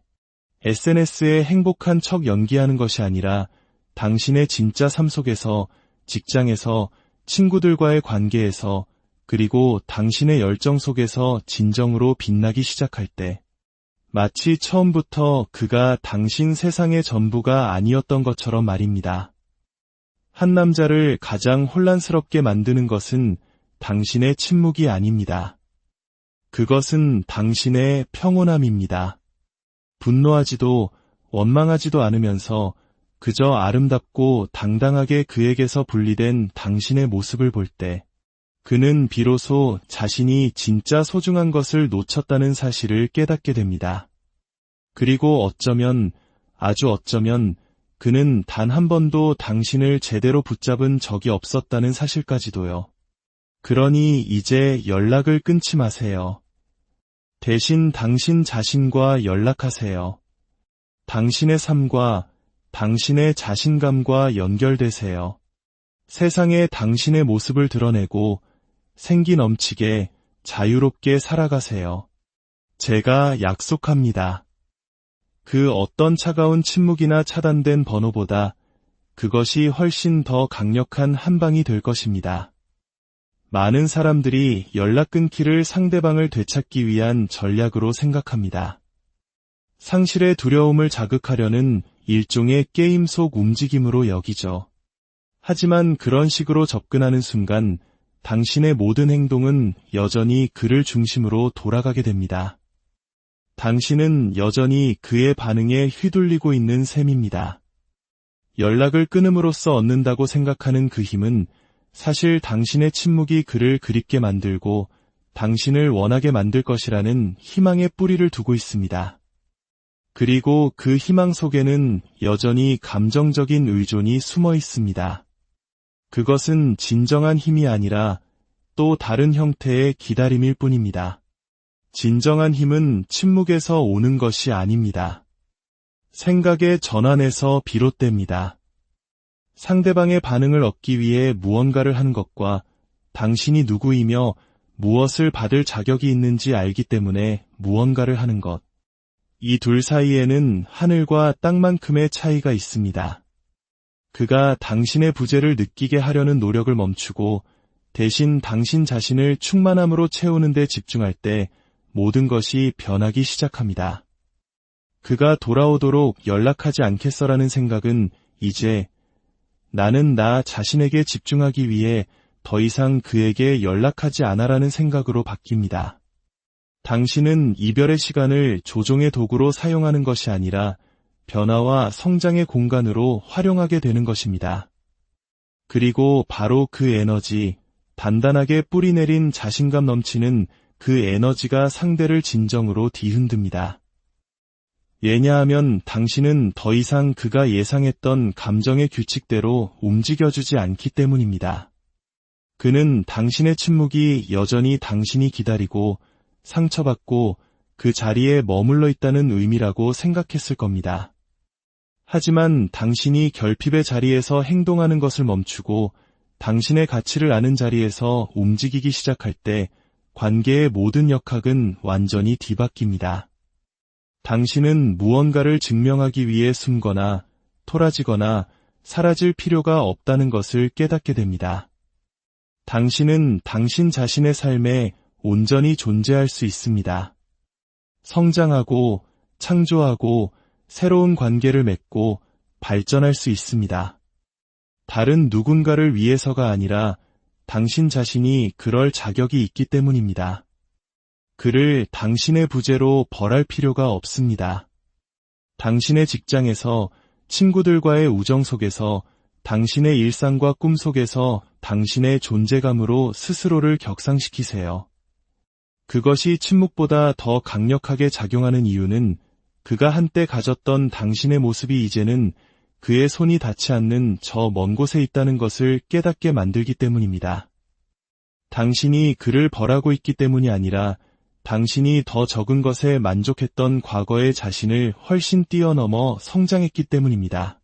SNS에 행복한 척 연기하는 것이 아니라 당신의 진짜 삶 속에서, 직장에서, 친구들과의 관계에서, 그리고 당신의 열정 속에서 진정으로 빛나기 시작할 때, 마치 처음부터 그가 당신 세상의 전부가 아니었던 것처럼 말입니다. 한 남자를 가장 혼란스럽게 만드는 것은 당신의 침묵이 아닙니다. 그것은 당신의 평온함입니다. 분노하지도 원망하지도 않으면서 그저 아름답고 당당하게 그에게서 분리된 당신의 모습을 볼 때, 그는 비로소 자신이 진짜 소중한 것을 놓쳤다는 사실을 깨닫게 됩니다. 그리고 어쩌면, 아주 어쩌면 그는 단 한 번도 당신을 제대로 붙잡은 적이 없었다는 사실까지도요. 그러니 이제 연락을 끊지 마세요. 대신 당신 자신과 연락하세요. 당신의 삶과 당신의 자신감과 연결되세요. 세상에 당신의 모습을 드러내고 생기 넘치게 자유롭게 살아가세요. 제가 약속합니다. 그 어떤 차가운 침묵이나 차단된 번호보다 그것이 훨씬 더 강력한 한 방이 될 것입니다. 많은 사람들이 연락 끊기를 상대방을 되찾기 위한 전략으로 생각합니다. 상실의 두려움을 자극하려는 일종의 게임 속 움직임으로 여기죠. 하지만 그런 식으로 접근하는 순간 당신의 모든 행동은 여전히 그를 중심으로 돌아가게 됩니다. 당신은 여전히 그의 반응에 휘둘리고 있는 셈입니다. 연락을 끊음으로써 얻는다고 생각하는 그 힘은 사실 당신의 침묵이 그를 그립게 만들고 당신을 원하게 만들 것이라는 희망의 뿌리를 두고 있습니다. 그리고 그 희망 속에는 여전히 감정적인 의존이 숨어 있습니다. 그것은 진정한 힘이 아니라 또 다른 형태의 기다림일 뿐입니다. 진정한 힘은 침묵에서 오는 것이 아닙니다. 생각의 전환에서 비롯됩니다. 상대방의 반응을 얻기 위해 무언가를 하는 것과 당신이 누구이며 무엇을 받을 자격이 있는지 알기 때문에 무언가를 하는 것. 이 둘 사이에는 하늘과 땅만큼의 차이가 있습니다. 그가 당신의 부재를 느끼게 하려는 노력을 멈추고 대신 당신 자신을 충만함으로 채우는 데 집중할 때 모든 것이 변하기 시작합니다. 그가 돌아오도록 연락하지 않겠어라는 생각은 이제 나는 나 자신에게 집중하기 위해 더 이상 그에게 연락하지 않아라는 생각으로 바뀝니다. 당신은 이별의 시간을 조종의 도구로 사용하는 것이 아니라 변화와 성장의 공간으로 활용하게 되는 것입니다. 그리고 바로 그 에너지, 단단하게 뿌리내린 자신감 넘치는 그 에너지가 상대를 진정으로 뒤흔듭니다. 왜냐하면 당신은 더 이상 그가 예상했던 감정의 규칙대로 움직여주지 않기 때문입니다. 그는 당신의 침묵이 여전히 당신이 기다리고 상처받고 그 자리에 머물러 있다는 의미라고 생각했을 겁니다. 하지만 당신이 결핍의 자리에서 행동하는 것을 멈추고 당신의 가치를 아는 자리에서 움직이기 시작할 때 관계의 모든 역학은 완전히 뒤바뀝니다. 당신은 무언가를 증명하기 위해 숨거나 토라지거나 사라질 필요가 없다는 것을 깨닫게 됩니다. 당신은 당신 자신의 삶에 온전히 존재할 수 있습니다. 성장하고 창조하고 새로운 관계를 맺고 발전할 수 있습니다. 다른 누군가를 위해서가 아니라 당신 자신이 그럴 자격이 있기 때문입니다. 그를 당신의 부재로 벌할 필요가 없습니다. 당신의 직장에서, 친구들과의 우정 속에서, 당신의 일상과 꿈 속에서 당신의 존재감으로 스스로를 격상시키세요. 그것이 침묵보다 더 강력하게 작용하는 이유는 그가 한때 가졌던 당신의 모습이 이제는 그의 손이 닿지 않는 저 먼 곳에 있다는 것을 깨닫게 만들기 때문입니다. 당신이 그를 벌하고 있기 때문이 아니라 당신이 더 적은 것에 만족했던 과거의 자신을 훨씬 뛰어넘어 성장했기 때문입니다.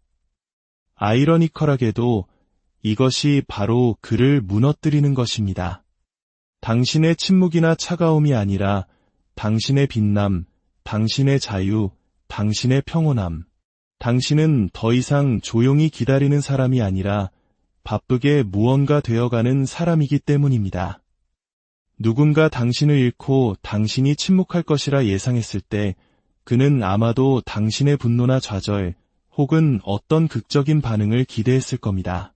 아이러니컬하게도 이것이 바로 그를 무너뜨리는 것입니다. 당신의 침묵이나 차가움이 아니라 당신의 빛남, 당신의 자유, 당신의 평온함. 당신은 더 이상 조용히 기다리는 사람이 아니라 바쁘게 무언가 되어가는 사람이기 때문입니다. 누군가 당신을 잃고 당신이 침묵할 것이라 예상했을 때 그는 아마도 당신의 분노나 좌절 혹은 어떤 극적인 반응을 기대했을 겁니다.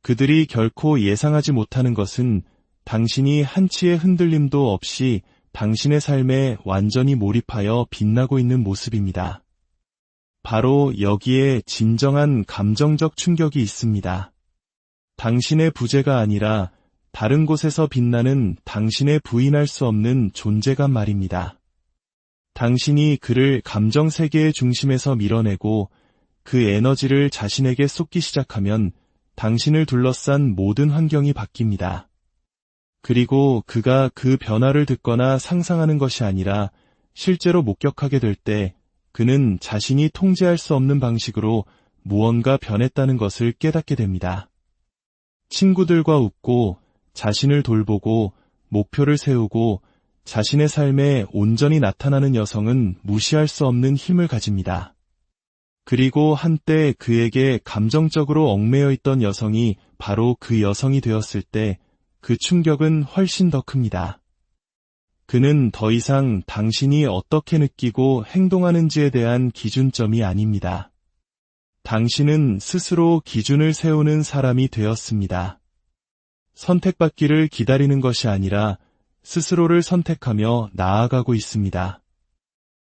그들이 결코 예상하지 못하는 것은 당신이 한치의 흔들림도 없이 당신의 삶에 완전히 몰입하여 빛나고 있는 모습입니다. 바로 여기에 진정한 감정적 충격이 있습니다. 당신의 부재가 아니라 다른 곳에서 빛나는 당신의 부인할 수 없는 존재감 말입니다. 당신이 그를 감정 세계의 중심에서 밀어내고 그 에너지를 자신에게 쏟기 시작하면 당신을 둘러싼 모든 환경이 바뀝니다. 그리고 그가 그 변화를 듣거나 상상하는 것이 아니라 실제로 목격하게 될 때 그는 자신이 통제할 수 없는 방식으로 무언가 변했다는 것을 깨닫게 됩니다. 친구들과 웃고 자신을 돌보고 목표를 세우고 자신의 삶에 온전히 나타나는 여성은 무시할 수 없는 힘을 가집니다. 그리고 한때 그에게 감정적으로 얽매여 있던 여성이 바로 그 여성이 되었을 때 그 충격은 훨씬 더 큽니다. 그는 더 이상 당신이 어떻게 느끼고 행동하는지에 대한 기준점이 아닙니다. 당신은 스스로 기준을 세우는 사람이 되었습니다. 선택받기를 기다리는 것이 아니라 스스로를 선택하며 나아가고 있습니다.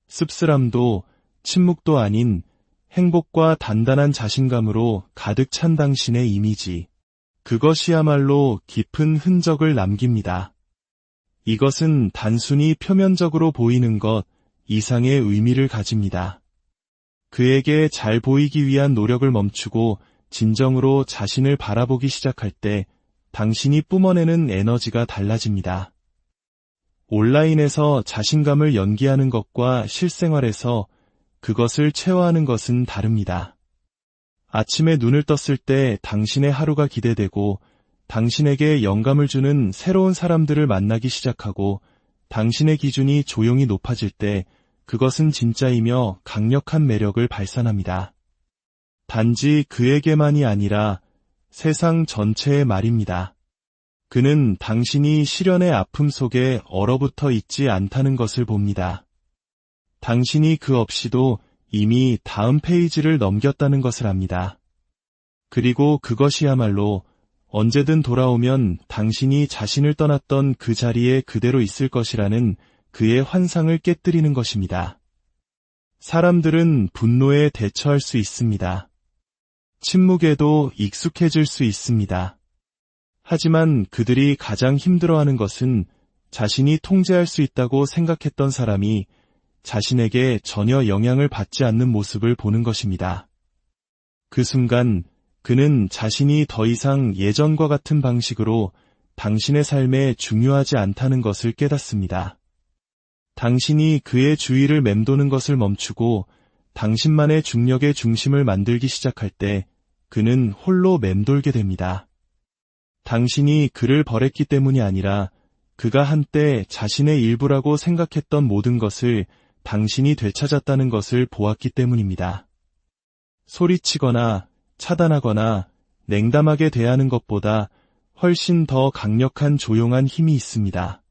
씁쓸함도 침묵도 아닌 행복과 단단한 자신감으로 가득 찬 당신의 이미지. 그것이야말로 깊은 흔적을 남깁니다. 이것은 단순히 표면적으로 보이는 것 이상의 의미를 가집니다. 그에게 잘 보이기 위한 노력을 멈추고 진정으로 자신을 바라보기 시작할 때 당신이 뿜어내는 에너지가 달라집니다. 온라인에서 자신감을 연기하는 것과 실생활에서 그것을 체화하는 것은 다릅니다. 아침에 눈을 떴을 때 당신의 하루가 기대되고 당신에게 영감을 주는 새로운 사람들을 만나기 시작하고 당신의 기준이 조용히 높아질 때 그것은 진짜이며 강력한 매력을 발산합니다. 단지 그에게만이 아니라 세상 전체의 말입니다. 그는 당신이 시련의 아픔 속에 얼어붙어 있지 않다는 것을 봅니다. 당신이 그 없이도 이미 다음 페이지를 넘겼다는 것을 압니다. 그리고 그것이야말로 언제든 돌아오면 당신이 자신을 떠났던 그 자리에 그대로 있을 것이라는 그의 환상을 깨뜨리는 것입니다. 사람들은 분노에 대처할 수 있습니다. 침묵에도 익숙해질 수 있습니다. 하지만 그들이 가장 힘들어하는 것은 자신이 통제할 수 있다고 생각했던 사람이 자신에게 전혀 영향을 받지 않는 모습을 보는 것입니다. 그 순간 그는 자신이 더 이상 예전과 같은 방식으로 당신의 삶에 중요하지 않다는 것을 깨닫습니다. 당신이 그의 주위를 맴도는 것을 멈추고 당신만의 중력의 중심을 만들기 시작할 때 그는 홀로 맴돌게 됩니다. 당신이 그를 버렸기 때문이 아니라 그가 한때 자신의 일부라고 생각했던 모든 것을 당신이 되찾았다는 것을 보았기 때문입니다. 소리치거나 차단하거나 냉담하게 대하는 것보다 훨씬 더 강력한 조용한 힘이 있습니다.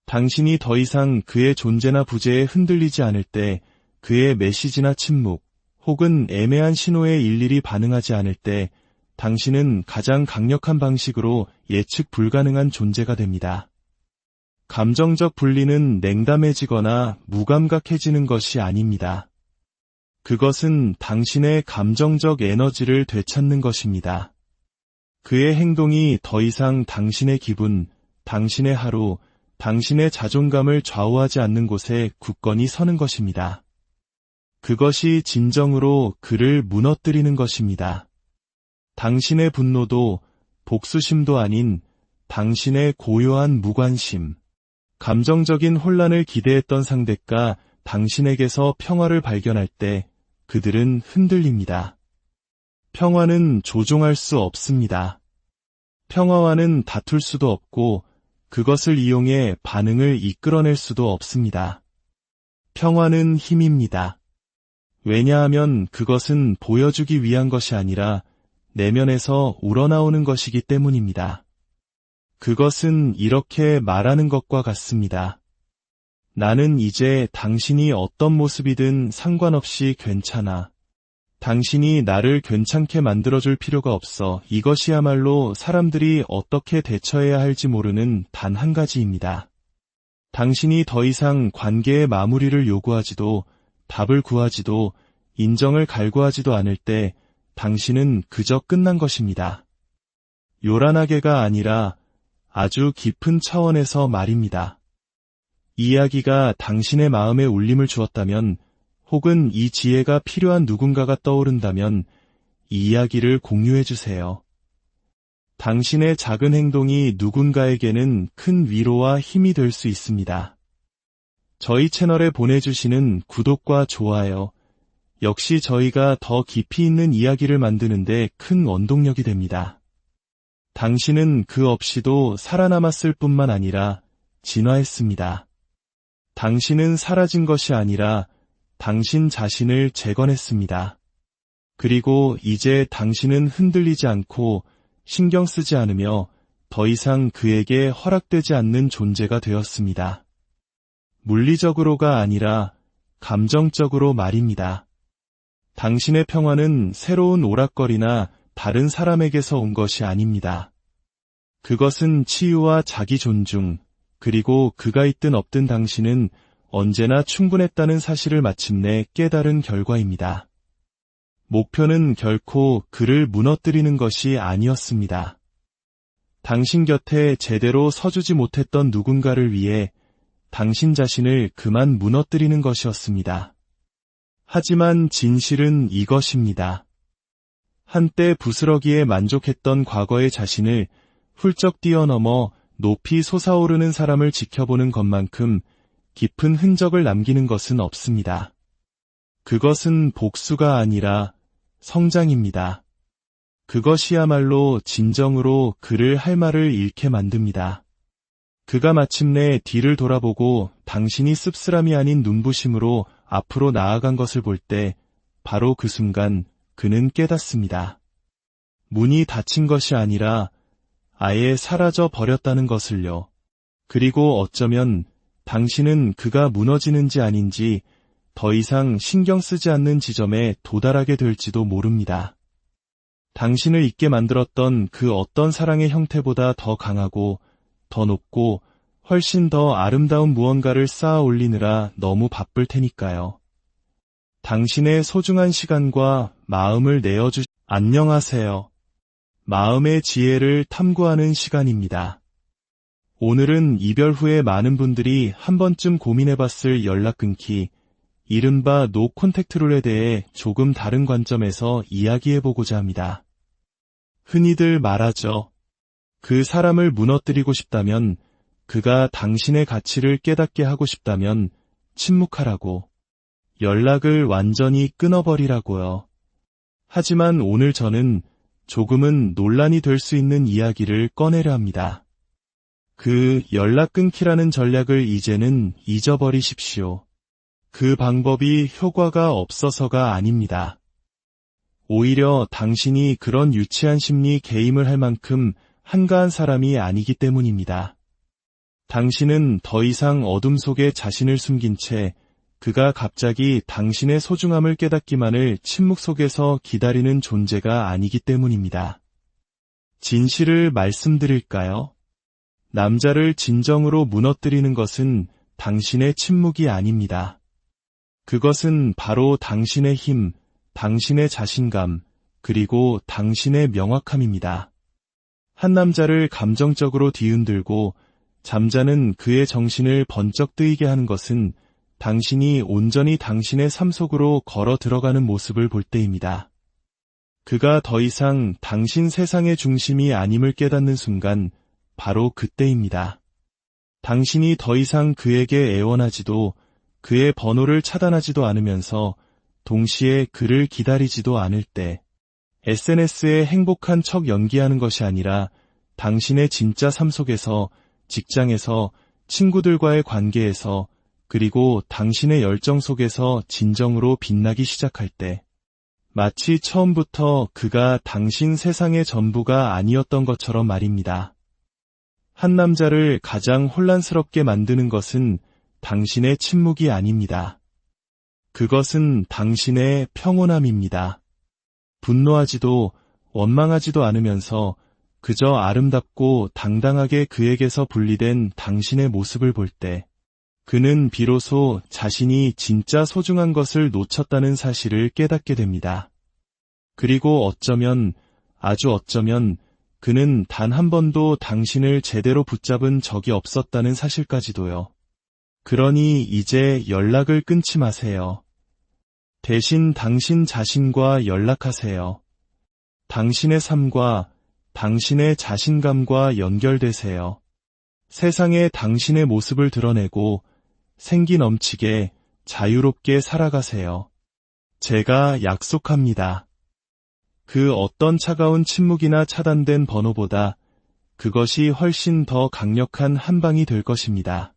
당신이 더 이상 그의 존재나 부재에 흔들리지 않을 때, 그의 메시지나 침묵, 혹은 애매한 신호에 일일이 반응하지 않을 때, 당신은 가장 강력한 방식으로 예측 불가능한 존재가 됩니다. 감정적 분리는 냉담해지거나 무감각해지는 것이 아닙니다. 그것은 당신의 감정적 에너지를 되찾는 것입니다. 그의 행동이 더 이상 당신의 기분, 당신의 하루, 당신의 자존감을 좌우하지 않는 곳에 굳건히 서는 것입니다. 그것이 진정으로 그를 무너뜨리는 것입니다. 당신의 분노도 복수심도 아닌 당신의 고요한 무관심, 감정적인 혼란을 기대했던 상대가 당신에게서 평화를 발견할 때 그들은 흔들립니다. 평화는 조종할 수 없습니다. 평화와는 다툴 수도 없고 그것을 이용해 반응을 이끌어낼 수도 없습니다. 평화는 힘입니다. 왜냐하면 그것은 보여주기 위한 것이 아니라 내면에서 우러나오는 것이기 때문입니다. 그것은 이렇게 말하는 것과 같습니다. 나는 이제 당신이 어떤 모습이든 상관없이 괜찮아. 당신이 나를 괜찮게 만들어줄 필요가 없어. 이것이야말로 사람들이 어떻게 대처해야 할지 모르는 단 한 가지입니다. 당신이 더 이상 관계의 마무리를 요구하지도, 답을 구하지도, 인정을 갈구하지도 않을 때 당신은 그저 끝난 것입니다. 요란하게가 아니라 아주 깊은 차원에서 말입니다. 이야기가 당신의 마음에 울림을 주었다면, 혹은 이 지혜가 필요한 누군가가 떠오른다면 이 이야기를 공유해주세요. 당신의 작은 행동이 누군가에게는 큰 위로와 힘이 될 수 있습니다. 저희 채널에 보내주시는 구독과 좋아요, 역시 저희가 더 깊이 있는 이야기를 만드는데 큰 원동력이 됩니다. 당신은 그 없이도 살아남았을 뿐만 아니라 진화했습니다. 당신은 사라진 것이 아니라 당신 자신을 재건했습니다. 그리고 이제 당신은 흔들리지 않고 신경 쓰지 않으며 더 이상 그에게 허락되지 않는 존재가 되었습니다. 물리적으로가 아니라 감정적으로 말입니다. 당신의 평화는 새로운 오락거리나 다른 사람에게서 온 것이 아닙니다. 그것은 치유와 자기 존중, 그리고 그가 있든 없든 당신은 언제나 충분했다는 사실을 마침내 깨달은 결과입니다. 목표는 결코 그를 무너뜨리는 것이 아니었습니다. 당신 곁에 제대로 서주지 못했던 누군가를 위해 당신 자신을 그만 무너뜨리는 것이었습니다. 하지만 진실은 이것입니다. 한때 부스러기에 만족했던 과거의 자신을 훌쩍 뛰어넘어 높이 솟아오르는 사람을 지켜보는 것만큼 깊은 흔적을 남기는 것은 없습니다. 그것은 복수가 아니라 성장입니다. 그것이야말로 진정으로 그를 할 말을 잃게 만듭니다. 그가 마침내 뒤를 돌아보고 당신이 씁쓸함이 아닌 눈부심으로 앞으로 나아간 것을 볼 때 바로 그 순간 그는 깨닫습니다. 문이 닫힌 것이 아니라 아예 사라져 버렸다는 것을요. 그리고 어쩌면 당신은 그가 무너지는지 아닌지 더 이상 신경 쓰지 않는 지점에 도달하게 될지도 모릅니다. 당신을 잊게 만들었던 그 어떤 사랑의 형태보다 더 강하고 더 높고 훨씬 더 아름다운 무언가를 쌓아 올리느라 너무 바쁠 테니까요. 당신의 소중한 시간과 마음을 안녕하세요. 마음의 지혜를 탐구하는 시간입니다. 오늘은 이별 후에 많은 분들이 한 번쯤 고민해봤을 연락 끊기, 이른바 노 콘택트 룰에 대해 조금 다른 관점에서 이야기해보고자 합니다. 흔히들 말하죠. 그 사람을 무너뜨리고 싶다면, 그가 당신의 가치를 깨닫게 하고 싶다면 침묵하라고, 연락을 완전히 끊어버리라고요. 하지만 오늘 저는 조금은 논란이 될 수 있는 이야기를 꺼내려 합니다. 그 연락 끊기라는 전략을 이제는 잊어버리십시오. 그 방법이 효과가 없어서가 아닙니다. 오히려 당신이 그런 유치한 심리 게임을 할 만큼 한가한 사람이 아니기 때문입니다. 당신은 더 이상 어둠 속에 자신을 숨긴 채 그가 갑자기 당신의 소중함을 깨닫기만을 침묵 속에서 기다리는 존재가 아니기 때문입니다. 진실을 말씀드릴까요? 남자를 진정으로 무너뜨리는 것은 당신의 침묵이 아닙니다. 그것은 바로 당신의 힘, 당신의 자신감, 그리고 당신의 명확함입니다. 한 남자를 감정적으로 뒤흔들고 잠자는 그의 정신을 번쩍 뜨이게 하는 것은 당신이 온전히 당신의 삶 속으로 걸어 들어가는 모습을 볼 때입니다. 그가 더 이상 당신 세상의 중심이 아님을 깨닫는 순간 바로 그때입니다. 당신이 더 이상 그에게 애원하지도 그의 번호를 차단하지도 않으면서 동시에 그를 기다리지도 않을 때 SNS에 행복한 척 연기하는 것이 아니라 당신의 진짜 삶 속에서, 직장에서, 친구들과의 관계에서, 그리고 당신의 열정 속에서 진정으로 빛나기 시작할 때, 마치 처음부터 그가 당신 세상의 전부가 아니었던 것처럼 말입니다. 한 남자를 가장 혼란스럽게 만드는 것은 당신의 침묵이 아닙니다. 그것은 당신의 평온함입니다. 분노하지도 원망하지도 않으면서 그저 아름답고 당당하게 그에게서 분리된 당신의 모습을 볼 때, 그는 비로소 자신이 진짜 소중한 것을 놓쳤다는 사실을 깨닫게 됩니다. 그리고 어쩌면, 아주 어쩌면 그는 단 한 번도 당신을 제대로 붙잡은 적이 없었다는 사실까지도요. 그러니 이제 연락을 끊지 마세요. 대신 당신 자신과 연락하세요. 당신의 삶과 당신의 자신감과 연결되세요. 세상에 당신의 모습을 드러내고 생기 넘치게 자유롭게 살아가세요. 제가 약속합니다. 그 어떤 차가운 침묵이나 차단된 번호보다 그것이 훨씬 더 강력한 한방이 될 것입니다.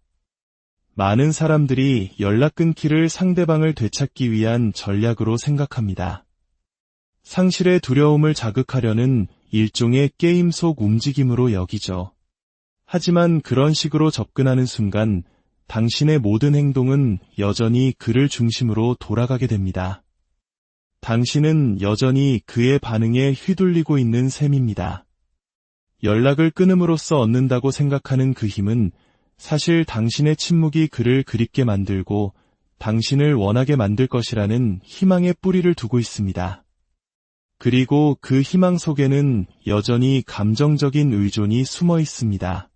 많은 사람들이 연락 끊기를 상대방을 되찾기 위한 전략으로 생각합니다. 상실의 두려움을 자극하려는 일종의 게임 속 움직임으로 여기죠. 하지만 그런 식으로 접근하는 순간 당신의 모든 행동은 여전히 그를 중심으로 돌아가게 됩니다. 당신은 여전히 그의 반응에 휘둘리고 있는 셈입니다. 연락을 끊음으로써 얻는다고 생각하는 그 힘은 사실 당신의 침묵이 그를 그립게 만들고 당신을 원하게 만들 것이라는 희망의 뿌리를 두고 있습니다. 그리고 그 희망 속에는 여전히 감정적인 의존이 숨어 있습니다.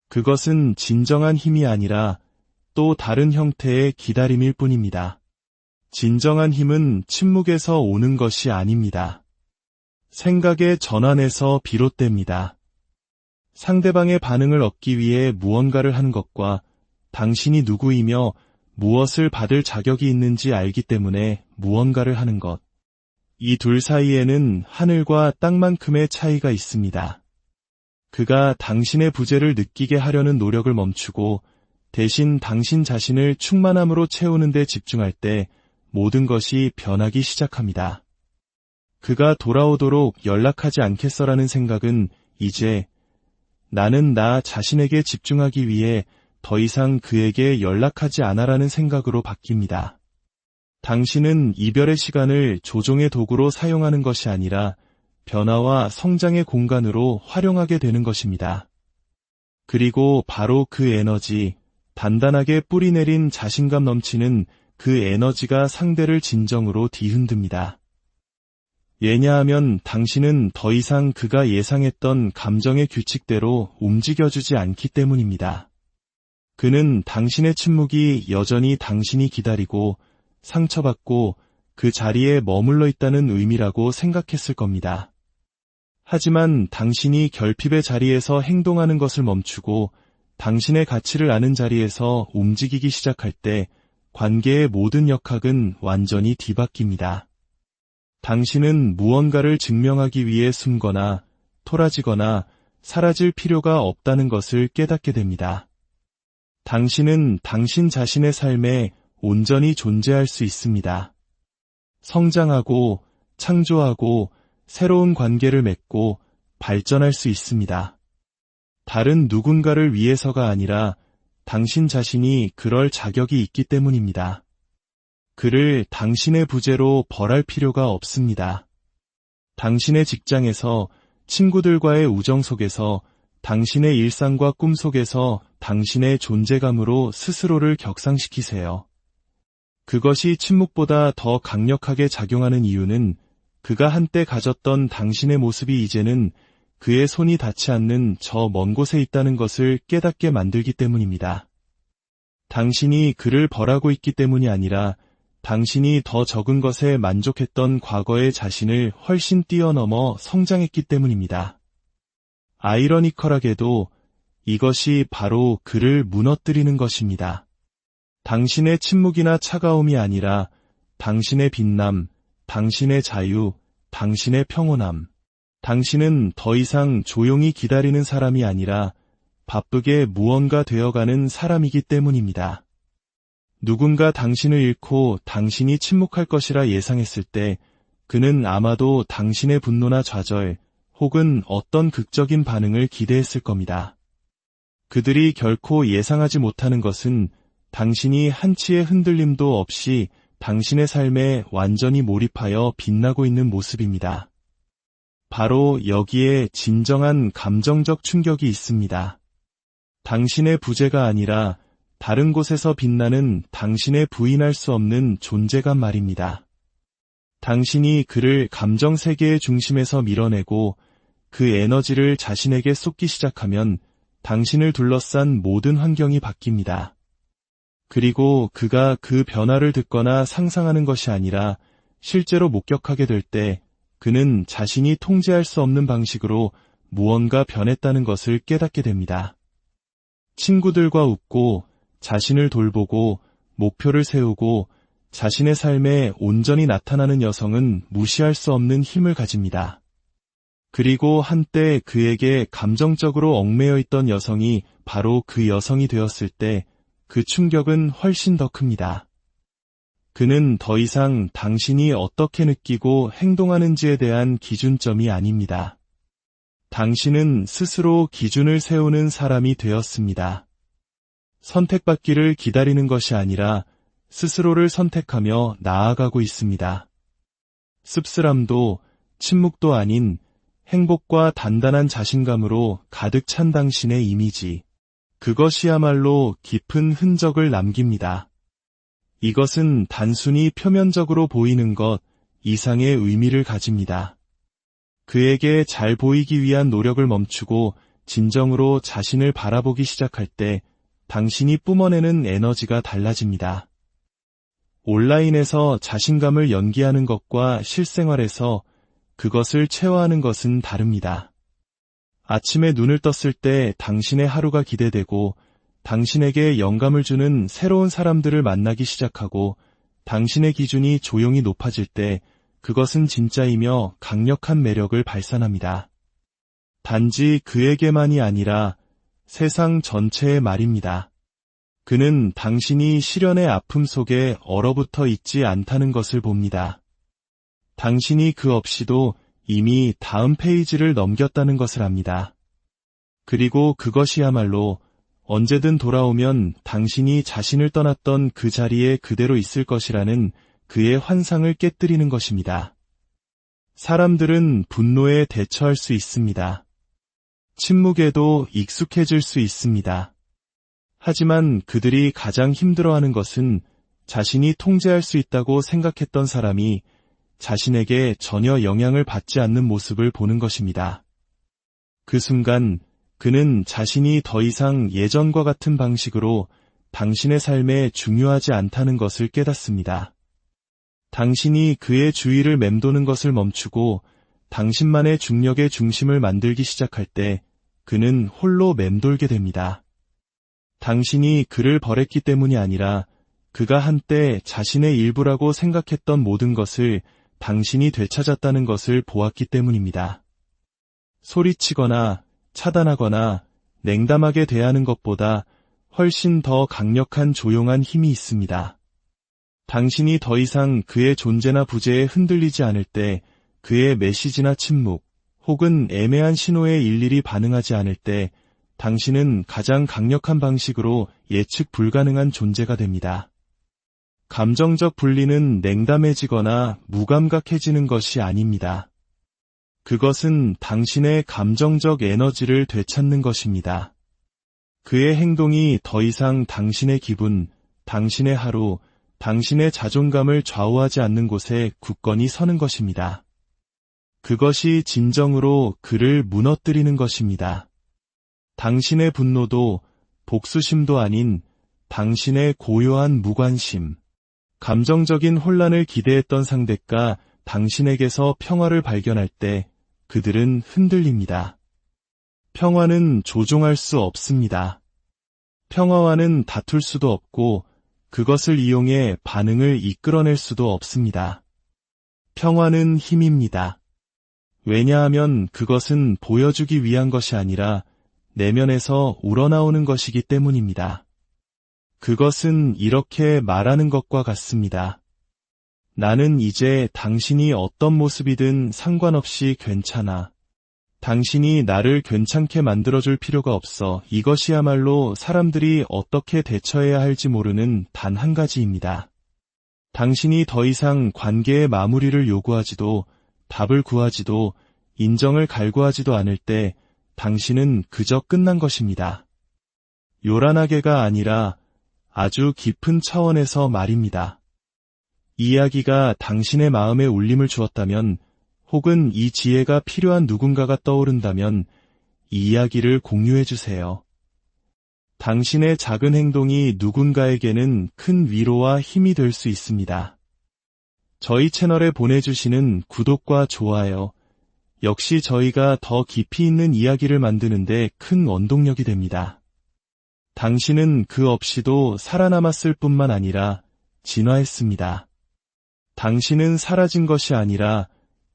그것은 진정한 힘이 아니라 또 다른 형태의 기다림일 뿐입니다. 진정한 힘은 침묵에서 오는 것이 아닙니다. 생각의 전환에서 비롯됩니다. 상대방의 반응을 얻기 위해 무언가를 하는 것과 당신이 누구이며 무엇을 받을 자격이 있는지 알기 때문에 무언가를 하는 것. 이 둘 사이에는 하늘과 땅만큼의 차이가 있습니다. 그가 당신의 부재를 느끼게 하려는 노력을 멈추고 대신 당신 자신을 충만함으로 채우는 데 집중할 때 모든 것이 변하기 시작합니다. 그가 돌아오도록 연락하지 않겠어라는 생각은 이제 나는 나 자신에게 집중하기 위해 더 이상 그에게 연락하지 않아라는 생각으로 바뀝니다. 당신은 이별의 시간을 조종의 도구로 사용하는 것이 아니라 변화와 성장의 공간으로 활용하게 되는 것입니다. 그리고 바로 그 에너지, 단단하게 뿌리내린 자신감 넘치는 그 에너지가 상대를 진정으로 뒤흔듭니다. 왜냐하면 당신은 더 이상 그가 예상했던 감정의 규칙대로 움직여주지 않기 때문입니다. 그는 당신의 침묵이 여전히 당신이 기다리고 상처받고 그 자리에 머물러 있다는 의미라고 생각했을 겁니다. 하지만 당신이 결핍의 자리에서 행동하는 것을 멈추고 당신의 가치를 아는 자리에서 움직이기 시작할 때 관계의 모든 역학은 완전히 뒤바뀝니다. 당신은 무언가를 증명하기 위해 숨거나 토라지거나 사라질 필요가 없다는 것을 깨닫게 됩니다. 당신은 당신 자신의 삶에 온전히 존재할 수 있습니다. 성장하고 창조하고 새로운 관계를 맺고 발전할 수 있습니다. 다른 누군가를 위해서가 아니라 당신 자신이 그럴 자격이 있기 때문입니다. 그를 당신의 부재로 벌할 필요가 없습니다. 당신의 직장에서, 친구들과의 우정 속에서, 당신의 일상과 꿈 속에서 당신의 존재감으로 스스로를 격상시키세요. 그것이 침묵보다 더 강력하게 작용하는 이유는 그가 한때 가졌던 당신의 모습이 이제는 그의 손이 닿지 않는 저 먼 곳에 있다는 것을 깨닫게 만들기 때문입니다. 당신이 그를 벌하고 있기 때문이 아니라 당신이 더 적은 것에 만족했던 과거의 자신을 훨씬 뛰어넘어 성장했기 때문입니다. 아이러니컬하게도 이것이 바로 그를 무너뜨리는 것입니다. 당신의 침묵이나 차가움이 아니라 당신의 빛남, 당신의 자유, 당신의 평온함. 당신은 더 이상 조용히 기다리는 사람이 아니라 바쁘게 무언가 되어가는 사람이기 때문입니다. 누군가 당신을 잃고 당신이 침묵할 것이라 예상했을 때 그는 아마도 당신의 분노나 좌절 혹은 어떤 극적인 반응을 기대했을 겁니다. 그들이 결코 예상하지 못하는 것은 당신이 한치의 흔들림도 없이 당신의 삶에 완전히 몰입하여 빛나고 있는 모습입니다. 바로 여기에 진정한 감정적 충격이 있습니다. 당신의 부재가 아니라 다른 곳에서 빛나는 당신의 부인할 수 없는 존재감 말입니다. 당신이 그를 감정 세계의 중심에서 밀어내고 그 에너지를 자신에게 쏟기 시작하면 당신을 둘러싼 모든 환경이 바뀝니다. 그리고 그가 그 변화를 듣거나 상상하는 것이 아니라 실제로 목격하게 될 때 그는 자신이 통제할 수 없는 방식으로 무언가 변했다는 것을 깨닫게 됩니다. 친구들과 웃고 자신을 돌보고 목표를 세우고 자신의 삶에 온전히 나타나는 여성은 무시할 수 없는 힘을 가집니다. 그리고 한때 그에게 감정적으로 얽매여 있던 여성이 바로 그 여성이 되었을 때 그 충격은 훨씬 더 큽니다. 그는 더 이상 당신이 어떻게 느끼고 행동하는지에 대한 기준점이 아닙니다. 당신은 스스로 기준을 세우는 사람이 되었습니다. 선택받기를 기다리는 것이 아니라 스스로를 선택하며 나아가고 있습니다. 씁쓸함도 침묵도 아닌 행복과 단단한 자신감으로 가득 찬 당신의 이미지. 그것이야말로 깊은 흔적을 남깁니다. 이것은 단순히 표면적으로 보이는 것 이상의 의미를 가집니다. 그에게 잘 보이기 위한 노력을 멈추고 진정으로 자신을 바라보기 시작할 때 당신이 뿜어내는 에너지가 달라집니다. 온라인에서 자신감을 연기하는 것과 실생활에서 그것을 체화하는 것은 다릅니다. 아침에 눈을 떴을 때 당신의 하루가 기대되고 당신에게 영감을 주는 새로운 사람들을 만나기 시작하고 당신의 기준이 조용히 높아질 때 그것은 진짜이며 강력한 매력을 발산합니다. 단지 그에게만이 아니라 세상 전체의 말입니다. 그는 당신이 시련의 아픔 속에 얼어붙어 있지 않다는 것을 봅니다. 당신이 그 없이도 이미 다음 페이지를 넘겼다는 것을 압니다. 그리고 그것이야말로 언제든 돌아오면 당신이 자신을 떠났던 그 자리에 그대로 있을 것이라는 그의 환상을 깨뜨리는 것입니다. 사람들은 분노에 대처할 수 있습니다. 침묵에도 익숙해질 수 있습니다. 하지만 그들이 가장 힘들어하는 것은 자신이 통제할 수 있다고 생각했던 사람이 자신에게 전혀 영향을 받지 않는 모습을 보는 것입니다. 그 순간 그는 자신이 더 이상 예전과 같은 방식으로 당신의 삶에 중요하지 않다는 것을 깨닫습니다. 당신이 그의 주위를 맴도는 것을 멈추고 당신만의 중력의 중심을 만들기 시작할 때 그는 홀로 맴돌게 됩니다. 당신이 그를 버렸기 때문이 아니라 그가 한때 자신의 일부라고 생각했던 모든 것을 당신이 되찾았다는 것을 보았기 때문입니다. 소리치거나 차단하거나 냉담하게 대하는 것보다 훨씬 더 강력한 조용한 힘이 있습니다. 당신이 더 이상 그의 존재나 부재에 흔들리지 않을 때, 그의 메시지나 침묵, 혹은 애매한 신호에 일일이 반응하지 않을 때, 당신은 가장 강력한 방식으로 예측 불가능한 존재가 됩니다. 감정적 분리는 냉담해지거나 무감각해지는 것이 아닙니다. 그것은 당신의 감정적 에너지를 되찾는 것입니다. 그의 행동이 더 이상 당신의 기분, 당신의 하루, 당신의 자존감을 좌우하지 않는 곳에 굳건히 서는 것입니다. 그것이 진정으로 그를 무너뜨리는 것입니다. 당신의 분노도 복수심도 아닌 당신의 고요한 무관심, 감정적인 혼란을 기대했던 상대가 당신에게서 평화를 발견할 때 그들은 흔들립니다. 평화는 조종할 수 없습니다. 평화와는 다툴 수도 없고 그것을 이용해 반응을 이끌어낼 수도 없습니다. 평화는 힘입니다. 왜냐하면 그것은 보여주기 위한 것이 아니라 내면에서 우러나오는 것이기 때문입니다. 그것은 이렇게 말하는 것과 같습니다. 나는 이제 당신이 어떤 모습이든 상관없이 괜찮아. 당신이 나를 괜찮게 만들어줄 필요가 없어. 이것이야말로 사람들이 어떻게 대처해야 할지 모르는 단 한 가지입니다. 당신이 더 이상 관계의 마무리를 요구하지도, 답을 구하지도, 인정을 갈구하지도 않을 때 당신은 그저 끝난 것입니다. 요란하게가 아니라 아주 깊은 차원에서 말입니다. 이야기가 당신의 마음에 울림을 주었다면, 혹은 이 지혜가 필요한 누군가가 떠오른다면 이 이야기를 공유해주세요. 당신의 작은 행동이 누군가에게는 큰 위로와 힘이 될 수 있습니다. 저희 채널에 보내주시는 구독과 좋아요, 역시 저희가 더 깊이 있는 이야기를 만드는데 큰 원동력이 됩니다. 당신은 그 없이도 살아남았을 뿐만 아니라 진화했습니다. 당신은 사라진 것이 아니라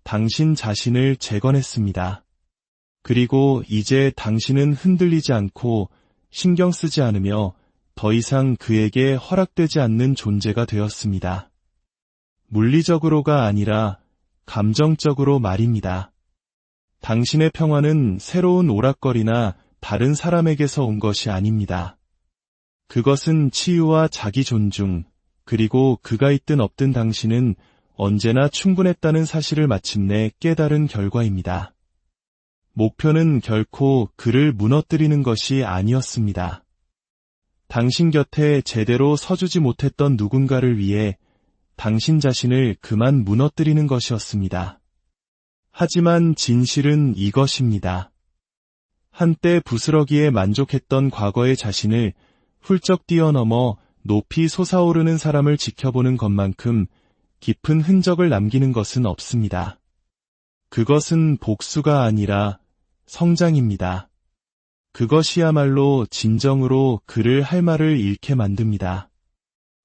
당신 자신을 재건했습니다. 그리고 이제 당신은 흔들리지 않고 신경 쓰지 않으며 더 이상 그에게 허락되지 않는 존재가 되었습니다. 물리적으로가 아니라 감정적으로 말입니다. 당신의 평화는 새로운 오락거리나 다른 사람에게서 온 것이 아닙니다. 그것은 치유와 자기 존중, 그리고 그가 있든 없든 당신은 언제나 충분했다는 사실을 마침내 깨달은 결과입니다. 목표는 결코 그를 무너뜨리는 것이 아니었습니다. 당신 곁에 제대로 서주지 못했던 누군가를 위해 당신 자신을 그만 무너뜨리는 것이었습니다. 하지만 진실은 이것입니다. 한때 부스러기에 만족했던 과거의 자신을 훌쩍 뛰어넘어 높이 솟아오르는 사람을 지켜보는 것만큼 깊은 흔적을 남기는 것은 없습니다. 그것은 복수가 아니라 성장입니다. 그것이야말로 진정으로 그를 할 말을 잃게 만듭니다.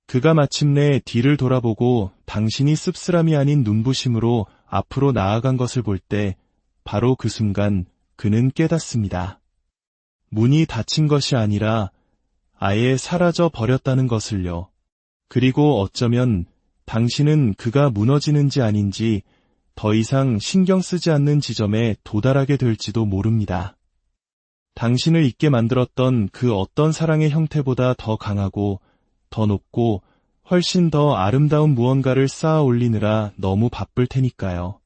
그가 마침내 뒤를 돌아보고 당신이 씁쓸함이 아닌 눈부심으로 앞으로 나아간 것을 볼 때 바로 그 순간 그는 깨닫습니다. 문이 닫힌 것이 아니라 아예 사라져 버렸다는 것을요. 그리고 어쩌면 당신은 그가 무너지는지 아닌지 더 이상 신경 쓰지 않는 지점에 도달하게 될지도 모릅니다. 당신을 잊게 만들었던 그 어떤 사랑의 형태보다 더 강하고 더 높고 훨씬 더 아름다운 무언가를 쌓아 올리느라 너무 바쁠 테니까요.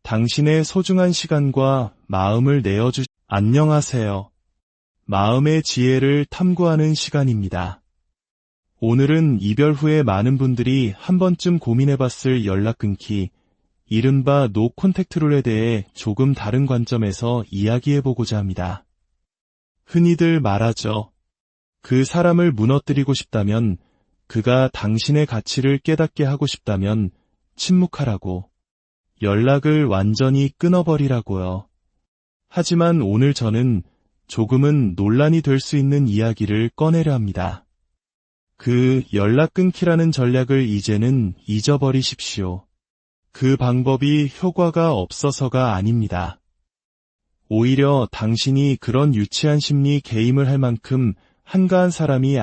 당신의 소중한 시간과 마음을 안녕하세요. 마음의 지혜를 탐구하는 시간입니다. 오늘은 이별 후에 많은 분들이 한 번쯤 고민해봤을 연락 끊기, 이른바 노 콘택트 룰에 대해 조금 다른 관점에서 이야기해보고자 합니다. 흔히들 말하죠. 그 사람을 무너뜨리고 싶다면, 그가 당신의 가치를 깨닫게 하고 싶다면 침묵하라고, 연락을 완전히 끊어버리라고요. 하지만 오늘 저는 조금은 논란이 될 수 있는 이야기를 꺼내려 합니다. 그 연락 끊기라는 전략을 이제는 잊어버리십시오. 그 방법이 효과가 없어서가 아닙니다. 오히려 당신이 그런 유치한 심리 게임을 할 만큼 한가한 사람이